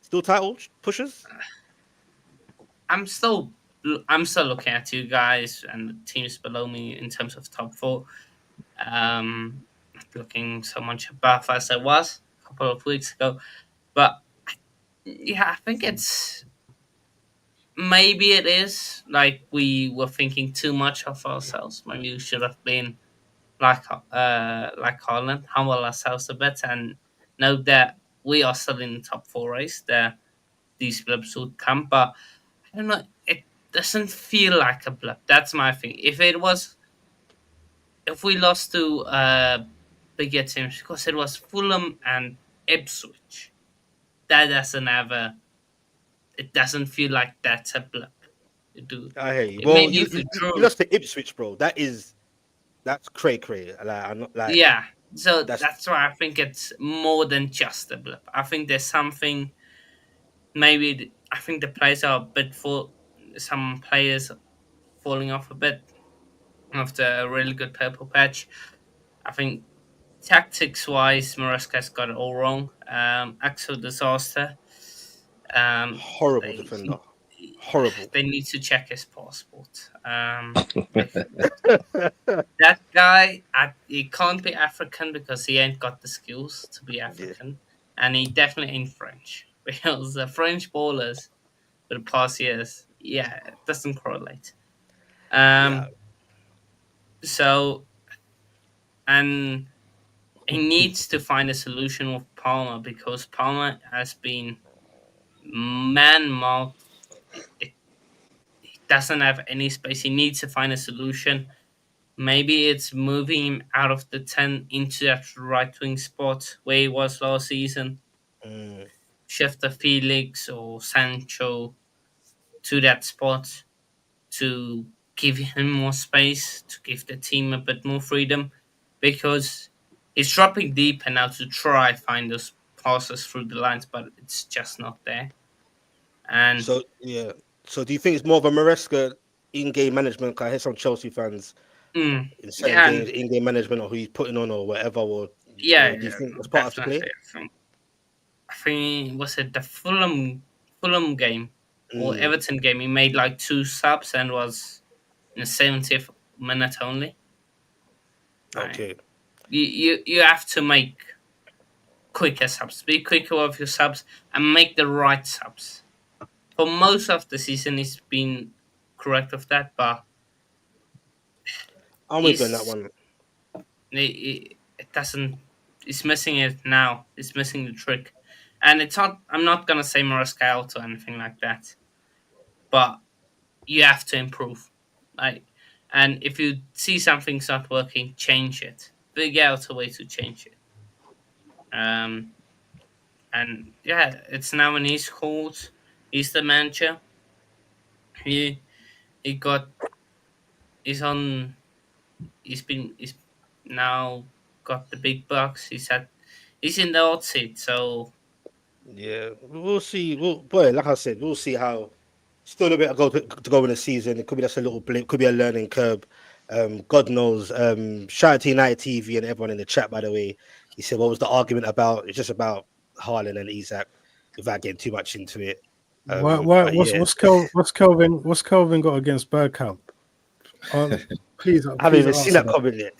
Still title pushers? I'm still looking at you guys and the teams below me in terms of top four. Not looking so much above as I was a couple of weeks ago, but yeah, I think it's maybe it is like we were thinking too much of ourselves. Maybe we should have been like Holland, humble ourselves a bit and know that we are still in the top four race. That these blips would come, but I don't know. It doesn't feel like a blip. That's my thing. If we lost to bigger teams, because it was Fulham and Ipswich, that doesn't ever. It doesn't feel like that's a blip. I hear you. It Well, maybe you if we drew, lost to Ipswich, bro. That's cray. Like, I'm not like. yeah. So That's- that's why I think it's more than just a blip. I think there's something. Maybe I think the players are a bit some players falling off a bit after a really good purple patch. I think tactics wise, Maresca's got it all wrong. Axel disaster. Horrible They, defender. Horrible. They need to check his passport. That guy, he can't be African because he ain't got the skills to be African, and he definitely ain't French because the French ballers for the past years, yeah, it doesn't correlate. So, and he needs to find a solution with Palmer because Palmer has been man-marked. He doesn't have any space. He needs to find a solution. Maybe it's moving him out of the 10 into that right wing spot where he was last season. Shift the Felix or Sancho to that spot to give him more space, to give the team a bit more freedom, because he's dropping deeper now to try find those passes through the lines, but it's just not there. And so do you think it's more of a Maresca in-game management? 'Cause I hear some Chelsea fans in certain games, in-game management, or who he's putting on, or whatever. Or do you think it's part of the play? I think was it the Fulham game or Everton game? He made like 2 subs and was in the 70th minute only. Okay. Right. You have to make quicker subs. Be quicker with your subs and make the right subs. For most of the season, he's been correct with that, but I'm with you on that one. It doesn't. It's missing it now. It's missing the trick, and it's not. I'm not gonna say Maresca out or anything like that, but you have to improve. Like, and if you see something's not working, change it. Figure out a way to change it. And yeah, it's now in his court. He's the manager. He's on. He's now got the big bucks. He's in the hot seat. So yeah, we'll see. Like I said, we'll see how. Still a bit to go in the season. It could be just a little blip. Could be a learning curve. God knows. Shout out to United TV and everyone in the chat. By the way, he said, "What was the argument about?" It's just about Haaland and Isak, without getting too much into it. What's Kelvin got against Bergkamp? Please, I haven't even seen that comment yet.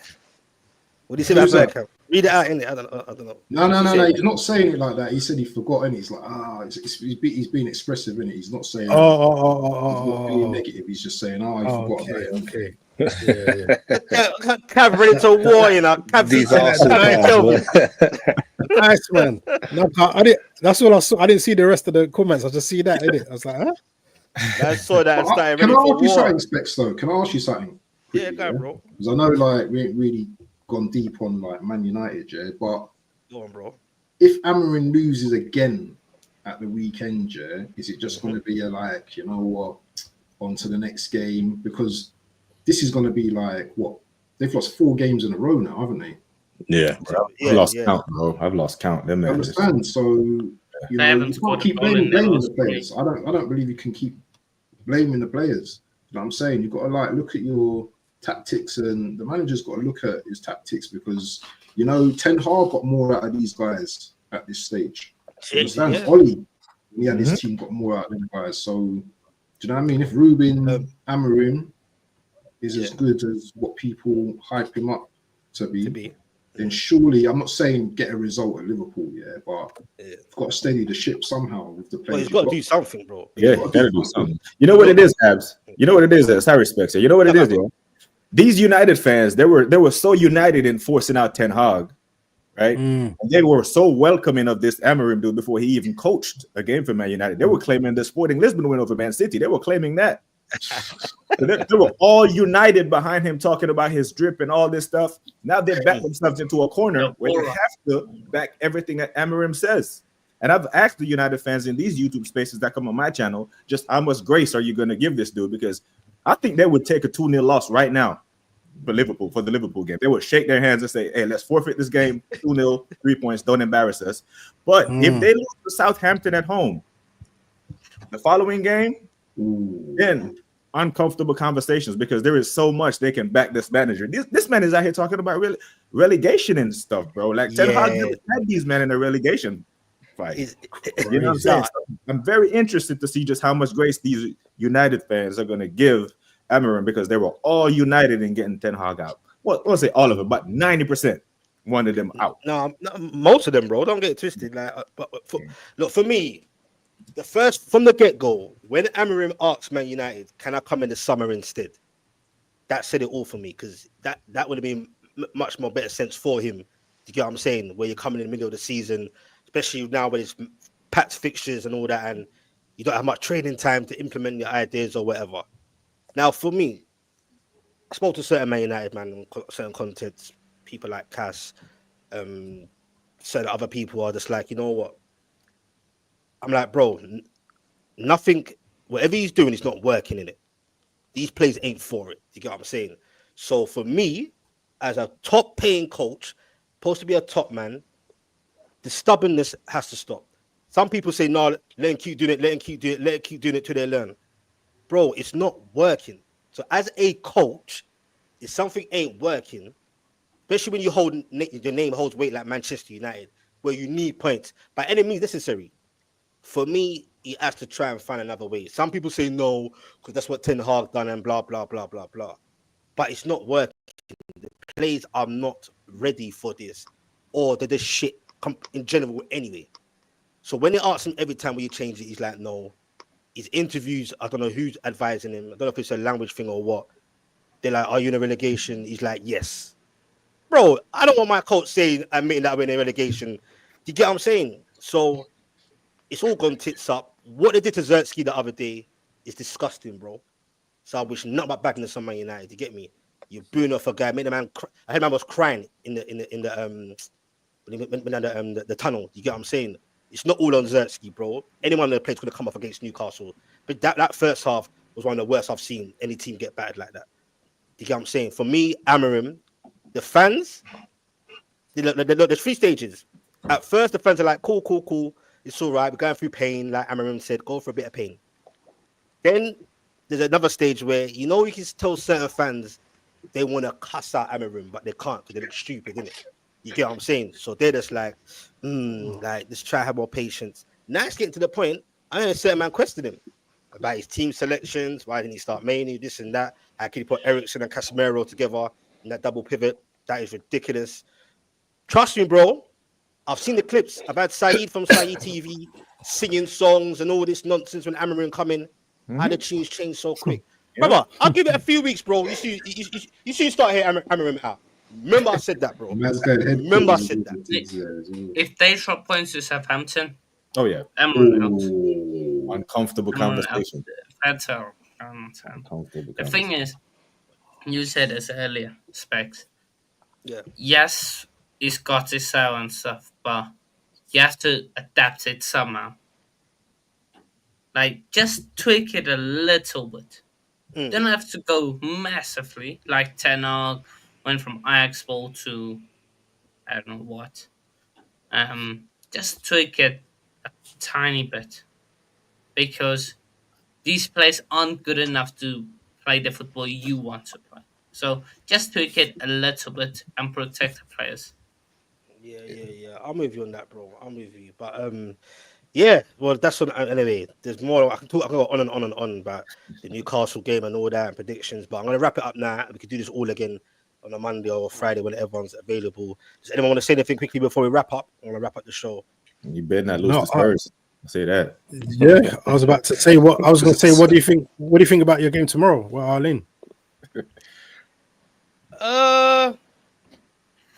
What do you say about Bergkamp? Read it out, innit? I don't know. No. He's not saying it like that. He said he forgot, and he's like, he's being expressive, innit? He's not saying. He's not being negative. He's just saying, I forgot about it. Okay. Cav ready to war, you know. Nice man. No, I didn't. That's all I saw. I didn't see the rest of the comments. I just see that, innit? I was like, huh? I saw that. Can I ask you something, Specs? Though, can I ask you something? Yeah, go, bro. Because I know, like, we ain't really gone deep on like Man United, yeah. But go on, bro. if Amarin loses again at the weekend, yeah, is it just going to be a like, you know what, on to the next game? Because this is going to be like what, they've lost 4 games in a row now, haven't they? Yeah. I've lost count, bro. I've lost count. Them I man. understand. So you They know, haven't you scored can't a keep goal in their blaming last the players. I don't believe you can keep blaming the players. You know what I'm saying? You've got to like look at your tactics, and the manager's got to look at his tactics, because you know Ten Hag got more out of these guys at this stage. You understand? Yeah. Ollie, he had his team got more out of them guys. So do you know what I mean? If Ruben Amorim is as good as what people hype him up to be, then surely, I'm not saying get a result at Liverpool, but you've got to steady the ship somehow with the But players. he's got to do something, bro. Yeah, you gotta do something. You know what it is, Abs? You know what it is, I respect it. You know what it is, yo? These United fans, they were so united in forcing out Ten Hag, right? And they were so welcoming of this Amorim dude before he even coached a game for Man United. They were claiming the Sporting Lisbon win over Man City. They were claiming that. They were all united behind him, talking about his drip and all this stuff. Now they backed themselves into a corner where they have to back everything that Amorim says. And I've asked the United fans in these YouTube spaces that come on my channel, just how much grace are you going to give this dude? Because I think they would take a 2-0 loss right now for Liverpool, for the Liverpool game. They would shake their hands and say, hey, let's forfeit this game, 2-0, 3 points, don't embarrass us. But if they lose to Southampton at home, the following game, then uncomfortable conversations, because there is so much they can back this manager. This man is out here talking about relegation and stuff, bro. Like Ten Hag never had these men in a relegation fight. You know what I'm saying? So I'm very interested to see just how much grace these United fans are going to give Amorim, because they were all united in getting Ten Hag out. Well, I won't say all of them, but 90% wanted them out. No, most of them, bro. Don't get it twisted. Like, look, for me, the first from the get-go, when Amorim asked Man United, "Can I come in the summer instead?" That said it all for me, because that would have been much more better sense for him. You get what I'm saying? Where you're coming in the middle of the season, especially now when it's packed fixtures and all that, and you don't have much training time to implement your ideas or whatever. Now, for me, I spoke to certain Man United man on certain contents, people like Cass, certain other people are just like, you know what? I'm like, bro, nothing, whatever he's doing is not working in it. These players ain't for it. You get what I'm saying? So for me, as a top paying coach, supposed to be a top man, the stubbornness has to stop. Some people say, no, let him keep doing it, let him keep doing it, let him keep doing it till they learn. Bro, it's not working. So as a coach, if something ain't working, especially when you hold your name holds weight like Manchester United, where you need points by any means necessary. For me, he has to try and find another way. Some people say no, because that's what Ten Hag done and blah, blah, blah, blah, blah. But it's not working. The players are not ready for this, or they're just shit in general anyway. So when they ask him every time when you change it, he's like, no. His interviews, I don't know who's advising him. I don't know if it's a language thing or what. They're like, are you in a relegation? He's like, yes. Bro, I don't want my coach saying, admitting that we're in a relegation. Do you get what I'm saying? So it's all gone tits up. What they did to Zertsky the other day is disgusting, bro. So I wish not about backing some Man United. You get me? You're booing off a guy, made the man. I heard man was crying in the tunnel. You get what I'm saying? It's not all on Zertsky, bro. Anyone that plays going to come off against Newcastle. But that first half was one of the worst I've seen any team get battered like that. You get what I'm saying? For me, Amorim, the fans, there's 3 stages. At first, the fans are like, cool. It's all right. We're going through pain. Like Amorim said, go for a bit of pain. Then there's another stage where, you know, you can tell certain fans they want to cuss out Amorim, but they can't because they look stupid, innit? You get what I'm saying? So they're just like, let's try to have more patience. Now it's getting to the point, I heard a certain man question him about his team selections. Why didn't he start Mainoo, this and that? How could he put Ericsson and Casemiro together in that double pivot? That is ridiculous. Trust me, bro. I've seen the clips. I've had Saeed from Saeed TV singing songs and all this nonsense when Amorim come in. How the tunes change so quick. Brother, I'll give it a few weeks, bro. You soon start hearing Amorim out. Remember I said that, bro. Remember I said that. If they drop points to Southampton, oh yeah, uncomfortable conversation. The thing is, you said this earlier, Specs. Yeah. Yes, he's got his style and stuff, but you have to adapt it somehow. Like, just tweak it a little bit. Don't have to go massively. Like Ten Hag went from Ajax ball to I don't know what. Just tweak it a tiny bit, because these players aren't good enough to play the football you want to play. So just tweak it a little bit and protect the players. Yeah. I'm with you on that, bro. I'm with you. But yeah. Well, that's what. Anyway, there's more. I can go on and on and on about the Newcastle game and all that and predictions. But I'm gonna wrap it up now. We could do this all again on a Monday or Friday when everyone's available. Does anyone want to say anything quickly before we wrap up? I'm gonna wrap up the show. You better not lose to Spurs. I'll say that. Yeah, I was about to say what I was going to say. What do you think? What do you think about your game tomorrow? Well, Arlene. I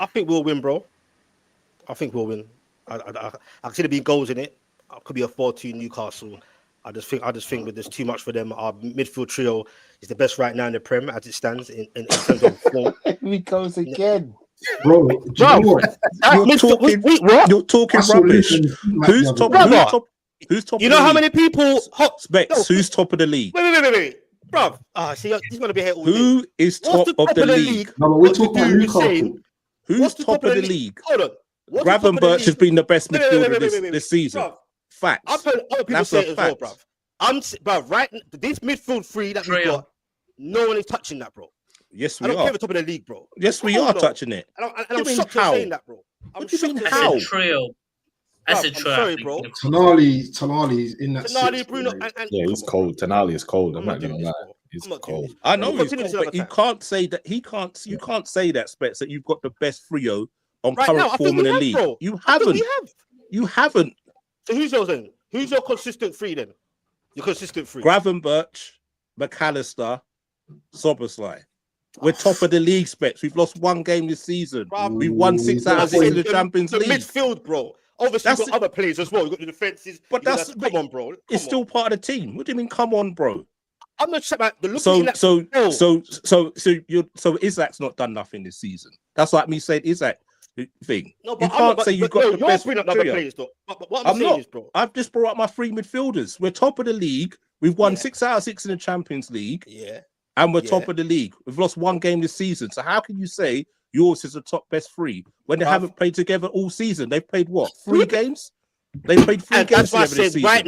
think we'll win, bro. I think we'll win. I can see there being goals in it. It could be a 4-2 Newcastle. I just think that there's too much for them. Our midfield trio is the best right now in the Prem as it stands in terms of form. He goes again. Bro, do you know what? You're talking That's what rubbish. Luton like Who's the top? other day. Who's top? Who's top? You of know the how league? many people? Specs. Who's top of the league? Wait, bro. See, he's gonna be here all day. Who is top of the league? No, but we're What to talking about do with Newcastle. saying- Who's What's the top of the league? Hold on. What's the top of the Gravenberch has league? been the best Wait, midfielder this season. Bruv, Facts. I've heard other people That's say a it as well, fact. bruv. Right, this midfield three that we've got, no one is touching that, bro. Yes, I we don't care are. if it's top of the league, bro. Yes, we Come on, are bro. touching it. And What I'm do you mean, shocked you're how? saying that, bro. I'm What do you shocked mean, you're As how? saying a trio. As a I'm trio. sorry, I think bro. it's- Tonali's in that Tonali, six, Bruno, bro. and Yeah, he's come on, cold. Tonali is cold. I'm I'm not not doing gonna this, lie. bro. He's I'm not doing cold. this. I know We'll he's continue cold, this but you another time. can't say that you can't say that, Specs, that you've got the best trio on Right current now, I think form in we the have, league. bro. You I think haven't. we have. You haven't. So who's yours then? Who's your consistent three then? Your consistent three. Gravenberch, McAllister, Soboslai. We're top of the league, Specs. We've lost one game this season. Bruv. We won 6 out of 6 in the Champions The League. midfield, bro. Obviously, That's you've got other players as well. You've got the defenses. But that's come on, bro. Come it's on. still part of the team. What do you mean? Come on, bro. I'm not saying about the look. So Isaac's not done nothing this season. That's like me saying Isaac thing. No, but You can't say you've got the you're best bringing up other trio. players, though. But what I'm I'm saying not. is, bro. I've just brought up my 3 midfielders. We're top of the league. We've won Yeah. 6 out of 6 in the Champions League, Yeah. and we're Yeah. top of the league. We've lost 1 game this season. So how can you say yours is the top best 3 when they Bruv. haven't played together all season? They've played what? 3 games? They played 3 And games that's why I together this said season. right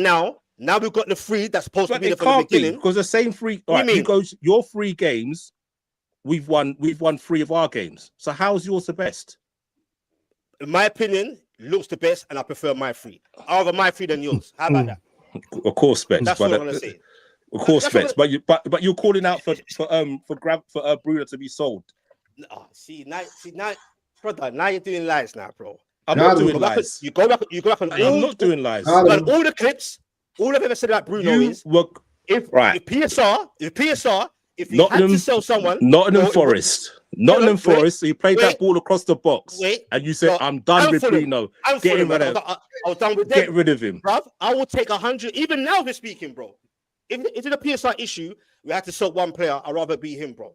now we've got the three that's supposed to But be there it from the can't be beginning. because the same 3. What do you Right, you mean? go your 3 games. We've won 3 of our games. So how's yours the best? In my opinion, looks the best, and I prefer my three. I'd rather my three than yours. How about that? Of course, Specs. That's but what I'm gonna say. Of course, That's Specs. what- But you're calling out for Bruno to be sold. Oh, see now, brother. Now you're doing lies now, bro. I'm Yeah, not you doing lies. You go back on I'm all, not doing lies. on all the clips. All I've ever said about Bruno You is were if right. if you had to sell someone, Nottingham or- Forest. Hold Nottingham on, Forest. So you played that wait, ball across the box, wait. and you said, No, "I'm done I'm with Fulham. Bruno. I'm Get Fulham, him rid man. of. I was done with Get them, rid of him." bruv. I will take 100. Even now, we're speaking, bro. If it's a PSI issue, we had to sell one player. I'd rather be him, bro.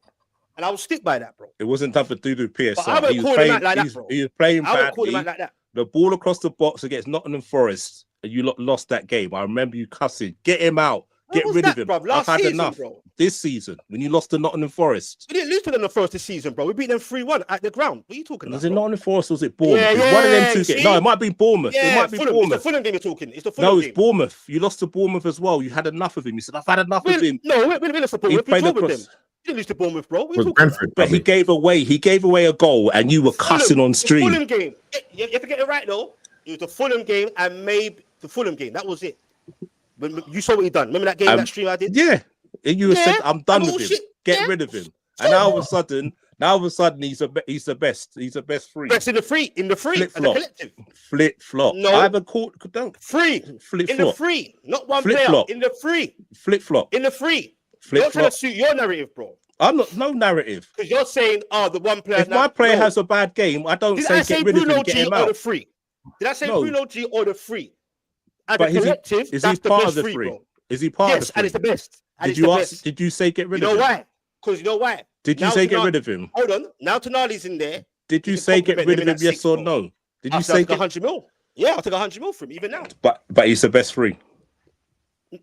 And I will stick by that, bro. It wasn't nothing to do with But I PSR. won't He was call him playing. out like that, bro. He was playing I won't call him badly. out like that. The ball across the box against Nottingham Forest, and you lost that game. I remember you cussing. Get him out. When Get was rid that, of him. bruv? Last I've had season, enough. bro. This season, when you lost to Nottingham Forest. We didn't lose to them the first this season, bro. We beat them 3-1 at the ground. What are you talking about? Was it bro? Nottingham Forest or was it Bournemouth? Yeah, It was one of them yeah, two see? games. No, it might be Bournemouth. It Yeah, might be Fulham. It's the Bournemouth. Fulham game you're talking. It's the Fulham No, it's game. Bournemouth. You lost to Bournemouth as well. You had enough of him. You said, I've had enough of him. No, we didn't support He him. We played drew with them. across. We didn't lose to Bournemouth, bro. What are you With talking Brentford, But he probably. gave away a goal, and you were cussing on The stream. Fulham game. You have to get it right, though. It was the Fulham game and maybe the Fulham game. That was it. When you saw what he done. Remember that game, that stream I did? Yeah, and you Yeah, said, "I'm done and with him. bullshit. Get Yeah. rid of him." And now all of a sudden, he's the best. He's the best free. Best in the free, as a Flip-flop. collective. Flip flop. No. I haven't caught. Don't Free. flip In the flop. free. Not one Flip-flop. player. In the free. Flip flop. In the free. Flip You're trying to flop. suit your narrative, bro. I'm not no narrative. Because you're saying, the one player. If my player has a bad game, I don't Did say I get say rid of Bruno him, get G him or the out. free? Did I say No. Bruno G or the free? As But a collective, is he that's the part best of the free, free? bro. Is he part Yes, of the and it's the free? best. And Did it's you the ask? best. Did you say get You rid know of him? why? Because you know why? Did you Now say get Tonali- rid of him? Hold on. Now Tonali's in there. Did you You can say get compliment rid him of in him? that Yes six, or bro. no? Did I you said say I'll take get? 100 mil. Yeah, I'll take 100 mil for him even now. But he's the best free.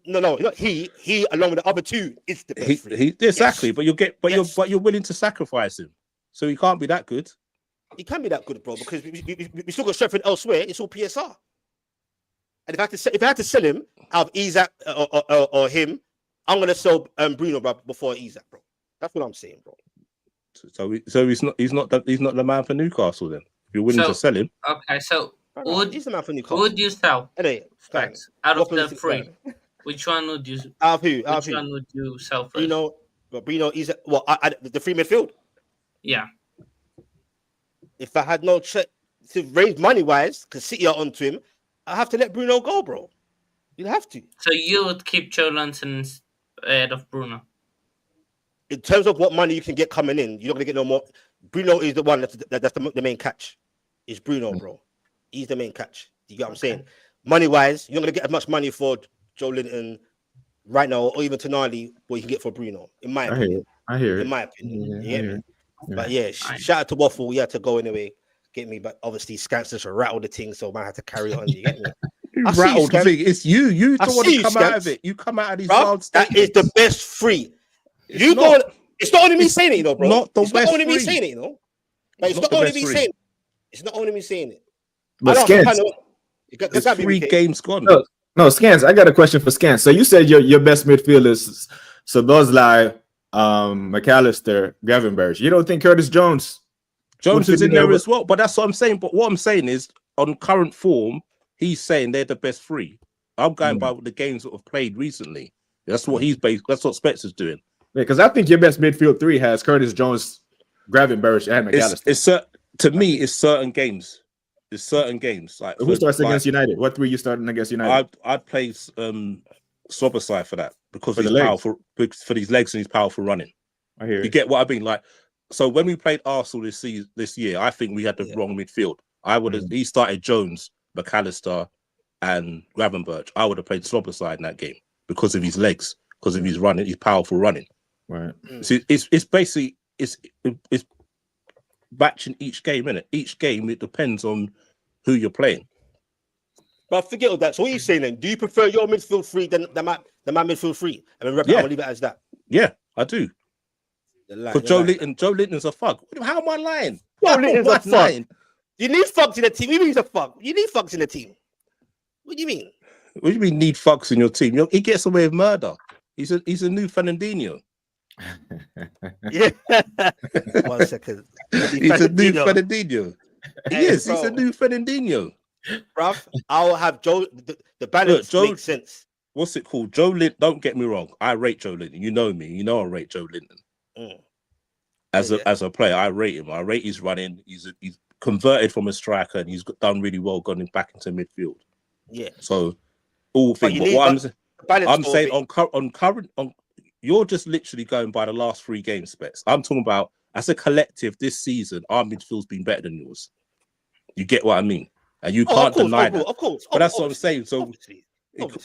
No, not he along with the other two is the best free. Exactly. Yes. But you're willing to sacrifice him, so he can't be that good. He can be that good, bro, because we still got strength elsewhere. It's all PSR. And if I had to sell him out of Isaac or him, I'm gonna sell Bruno before Isaac, bro. That's what I'm saying, bro. So he's not the man for Newcastle then. If you're willing to sell him. Okay, so He's the man for Newcastle. who would you sell? Anyway, Specs, out of the three, which one would you? Out of who? Which one would you sell first? Bruno, Isaac. Well, the free midfield. Yeah. If I had no check to raise money wise, because City are onto him, I have to let Bruno go, bro. You'd have to. So you would keep Joe Linton ahead of Bruno. In terms of what money you can get coming in, you're not gonna get no more. Bruno is the one that's the main catch. It's Bruno, bro. He's the main catch. You get what I'm saying? Money wise, you're not gonna get as much money for Joe Linton right now, or even Tonali, what you can get for Bruno. In my opinion, I hear it. In my opinion, Yeah. But yeah, shout out to Waffle. You had to go anyway. Get me, but obviously Scans just rattled the thing, so man had to carry on. You get me? Rattled the thing. It's you. You don't want to come out of it. You come out of these wild statements. That is the best free. It's not only me saying it, you know, bro. It's not only me saying it, you know. Like, it's not only me saying it. It's not only me saying it. But Scans, it's 3 games gone. No, Scans. I got a question for Scans. So you said your best midfielders, so those like McAllister, Gravenberch. You don't think Curtis Jones is in there as well? But that's what I'm saying. But what I'm saying is, on current form, he's saying they're the best 3. I'm going by the games that have played recently. That's what he's based. That's what Spencer's doing. Because I think your best midfield 3 has Curtis Jones, Gravenberch, and McAllister. To me, it's certain games. It's certain games. Like who starts against United? What 3 you starting against United? I'd play Sloboside for that because he's powerful for these legs and he's powerful running. I hear you get what I mean. Like, so when we played Arsenal this year, I think we had the wrong midfield. I would have he started Jones, McAllister, and Gravenberch. I would have played Sloboside in that game because of his legs, because of his running, his powerful running. Right. So it's basically it's matching each game, innit? Each game it depends on who you're playing. But forget all that. So what are you saying then? Do you prefer your midfield 3 than my midfield 3? I mean, I'll leave it as that. Yeah, I do. For Joe Linton's a fuck. How am I lying? Joe Linton's a fuck. You need fucks in the team. What do you mean he's a fuck? You need fucks in the team. What do you mean? What do you mean need fucks in your team? He gets away with murder. He's a new Fernandinho. Yeah. 1 second. He's a new Fernandinho. He's a new Fernandinho. Bruv, I'll have Joe. The balance makes sense. What's it called? Joe Linton. Don't get me wrong. I rate Joe Linton. You know me. You know I rate Joe Linton. As a player, I rate him. I rate his running. He's converted from a striker and he's done really well going back into midfield. Yeah. So all things. But what I'm saying on current, you're just literally going by the last 3 game specs. I'm talking about as a collective this season, our midfield's been better than yours. You get what I mean? And you can't deny that. Of course. But that's what I'm saying. So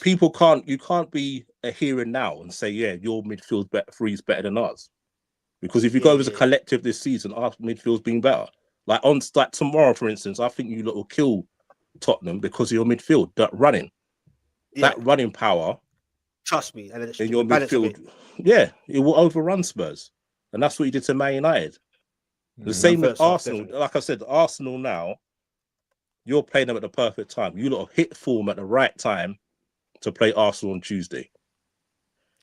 people can't be a here and now and say, yeah, your midfield's better, 3 is better than ours. Because if you go as a collective this season, our midfield's been better. Like tomorrow, for instance, I think you lot will kill Tottenham because of your midfield, that running power. Trust me, and in your midfield, it will overrun Spurs, and that's what you did to Man United. The same with Arsenal. Definitely. Like I said, Arsenal now, you're playing them at the perfect time. You lot have hit form at the right time to play Arsenal on Tuesday.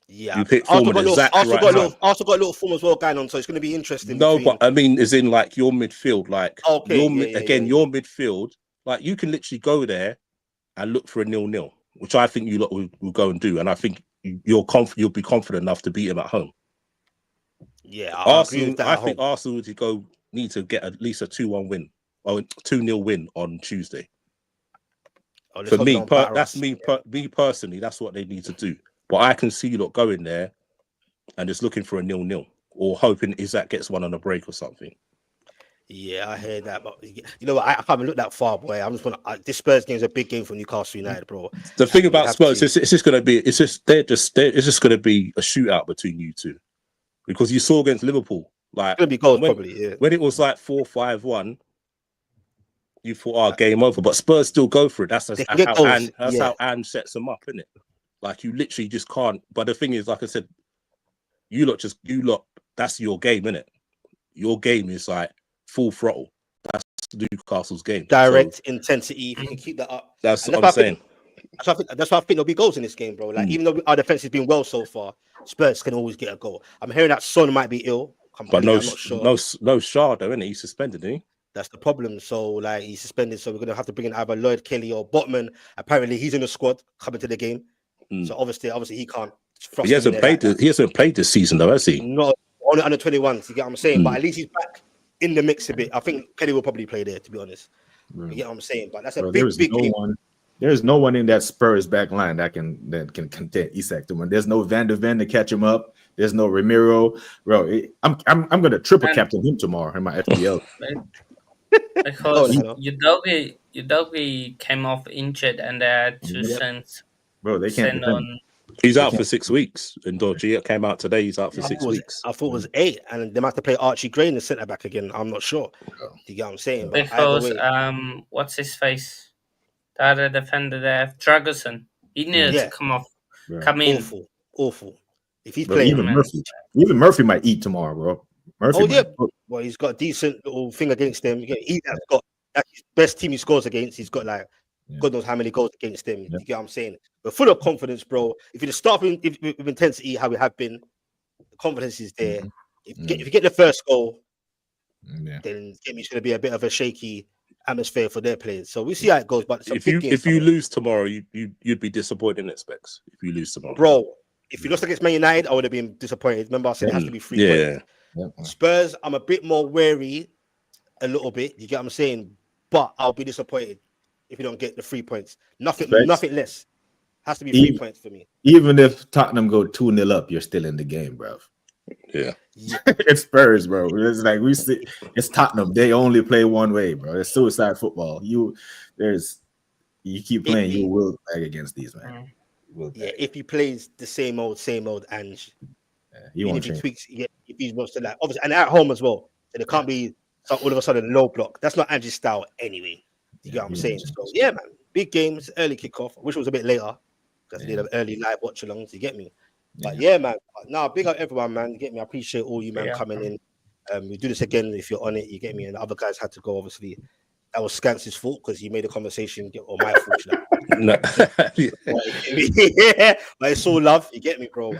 Yeah, you picked form at exactly right time. Arsenal got a little form as well going on, so it's going to be interesting. No, but I mean, as in like your midfield, like your midfield, like you can literally go there and look for a 0-0, which I think you lot will go and do, and I think you'll be confident enough to beat him at home. Yeah, I think Arsenal need to get at least a 2-1 win or 2-0 win on Tuesday. For me, that's me personally. That's what they need to do. But I can see you lot going there and just looking for a 0-0 or hoping Isaac gets one on a break or something. Yeah, I heard that, but you know what? I can't even look that far, boy. I'm just this Spurs game is a big game for Newcastle United, bro. The thing about Spurs is it's just going to be it's just going to be a shootout between you two, because you saw against Liverpool, like it's going to be goals probably. Yeah, when it was like 4-5-1, you thought, game over. But Spurs still go for it. That's They can get how goals, how Ange sets them up, isn't it? Like you literally just can't. But the thing is, like I said, you lot, that's your game, isn't it? Your game is like full throttle. That's Newcastle's game. direct intensity. If you can keep that up, That's and what I'm saying. that's why I think there'll be goals in this game, bro. Like even though our defense has been well so far, Spurs can always get a goal. I'm hearing that Son might be ill. But I'm not sure. no Shaw though, isn't he? He's suspended, isn't he? That's the problem. So like he's suspended, so we're gonna have to bring in either Lloyd Kelly or Botman. Apparently he's in the squad coming to the game. So obviously he can't. He hasn't played. He hasn't played this season though, has he? Not only under 21s. You get what I'm saying? But at least he's back in the mix a bit. I think Kelly will probably play there, to be honest. You get what I'm saying? But that's a big game. There's no one in that Spurs back line that can content Isak. There's no Van de Ven to catch him up. There's no Ramiro, bro. I'm gonna triple captain him tomorrow in my FPL. Because Udogi came off injured and they had to send. Bro, they can't defend. On. He's out for 6 weeks. And Dodgy came out today. He's out for 6 weeks. I thought it was 8, and they might have to play Archie Gray in the centre back again. I'm not sure. You get what I'm saying? But because what's his face? The other defender there, Dragoson. He needed to come off, come in. Awful. If he's playing, even Murphy might eat tomorrow, bro. Well, he's got a decent little thing against them. He's got that's his best team he scores against. He's got like God knows how many goals against them. You get what I'm saying? We're full of confidence, bro. If you just start with intensity, how we have been, the confidence is there. If you get the first goal, then it's going to be a bit of a shaky atmosphere for their players. So we see how it goes. But if you lose tomorrow, you'd be disappointed in Specs. If you lose tomorrow, bro. If you lost against Man United, I would have been disappointed. Remember, I said it has to be 3 points. Spurs, I'm a bit more wary, a little bit. You get what I'm saying? But I'll be disappointed if you don't get the 3 points. Nothing less. Has to be 3 points for me. Even if Tottenham go 2-0 up, you're still in the game, bro. Yeah. It's Spurs, bro. It's like it's Tottenham. They only play one way, bro. It's suicide football. You keep playing, you will lag against these, man. If he plays the same old Ange, if he tweaks, if he wants to like obviously, and at home as well, so there can't be all of a sudden low block. That's not Ange's style anyway. You get what I'm saying? So man, big games, early kickoff. I wish it was a bit later because I did an early live watch along. You get me? But man, big up everyone, man. You get me? I appreciate all you man coming in. We do this again if you're on it. You get me? And the other guys had to go. Obviously, that was Scantz's fault because he made the conversation or my fault. No. But it's all love. You get me, bro?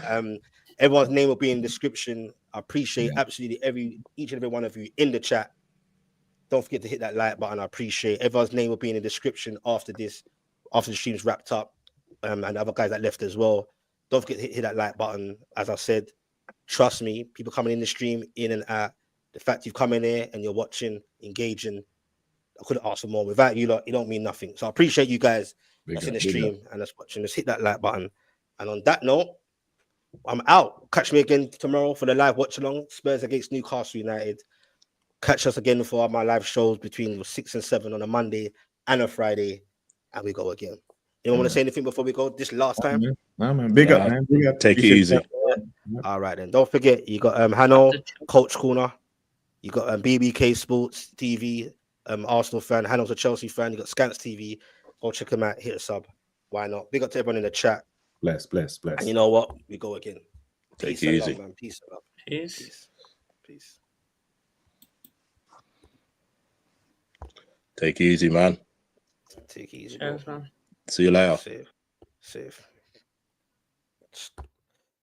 Everyone's name will be in the description. I appreciate absolutely each and every one of you in the chat. Don't forget to hit that like button. I appreciate everyone's name will be in the description after the stream's wrapped up. And the other guys that left as well. Don't forget to hit that like button. As I said, trust me, people coming in the stream, in and out. The fact you've come in here and you're watching, engaging, I couldn't ask for more. Without you lot, it don't mean nothing. So I appreciate you guys that's in the stream and that's watching. Just hit that like button. And on that note, I'm out. Catch me again tomorrow for the live watch along. Spurs against Newcastle United. Catch us again for my live shows between 6 and 7 on a Monday and a Friday. And we go again. Anyone want to say anything before we go this last time? Man. Big up, man. Big up. Take it easy. All right, then. Don't forget, you got Hanno, Coach Corner. You got BBK Sports TV, Arsenal fan. Hanno's a Chelsea fan. You got Scants TV. Go check him out. Hit a sub. Why not? Big up to everyone in the chat. Bless. And you know what? We go again. Take it easy. Love, man. Peace and love. Peace. Take it easy, man. Take it easy, Cheers, man. See you later. Safe.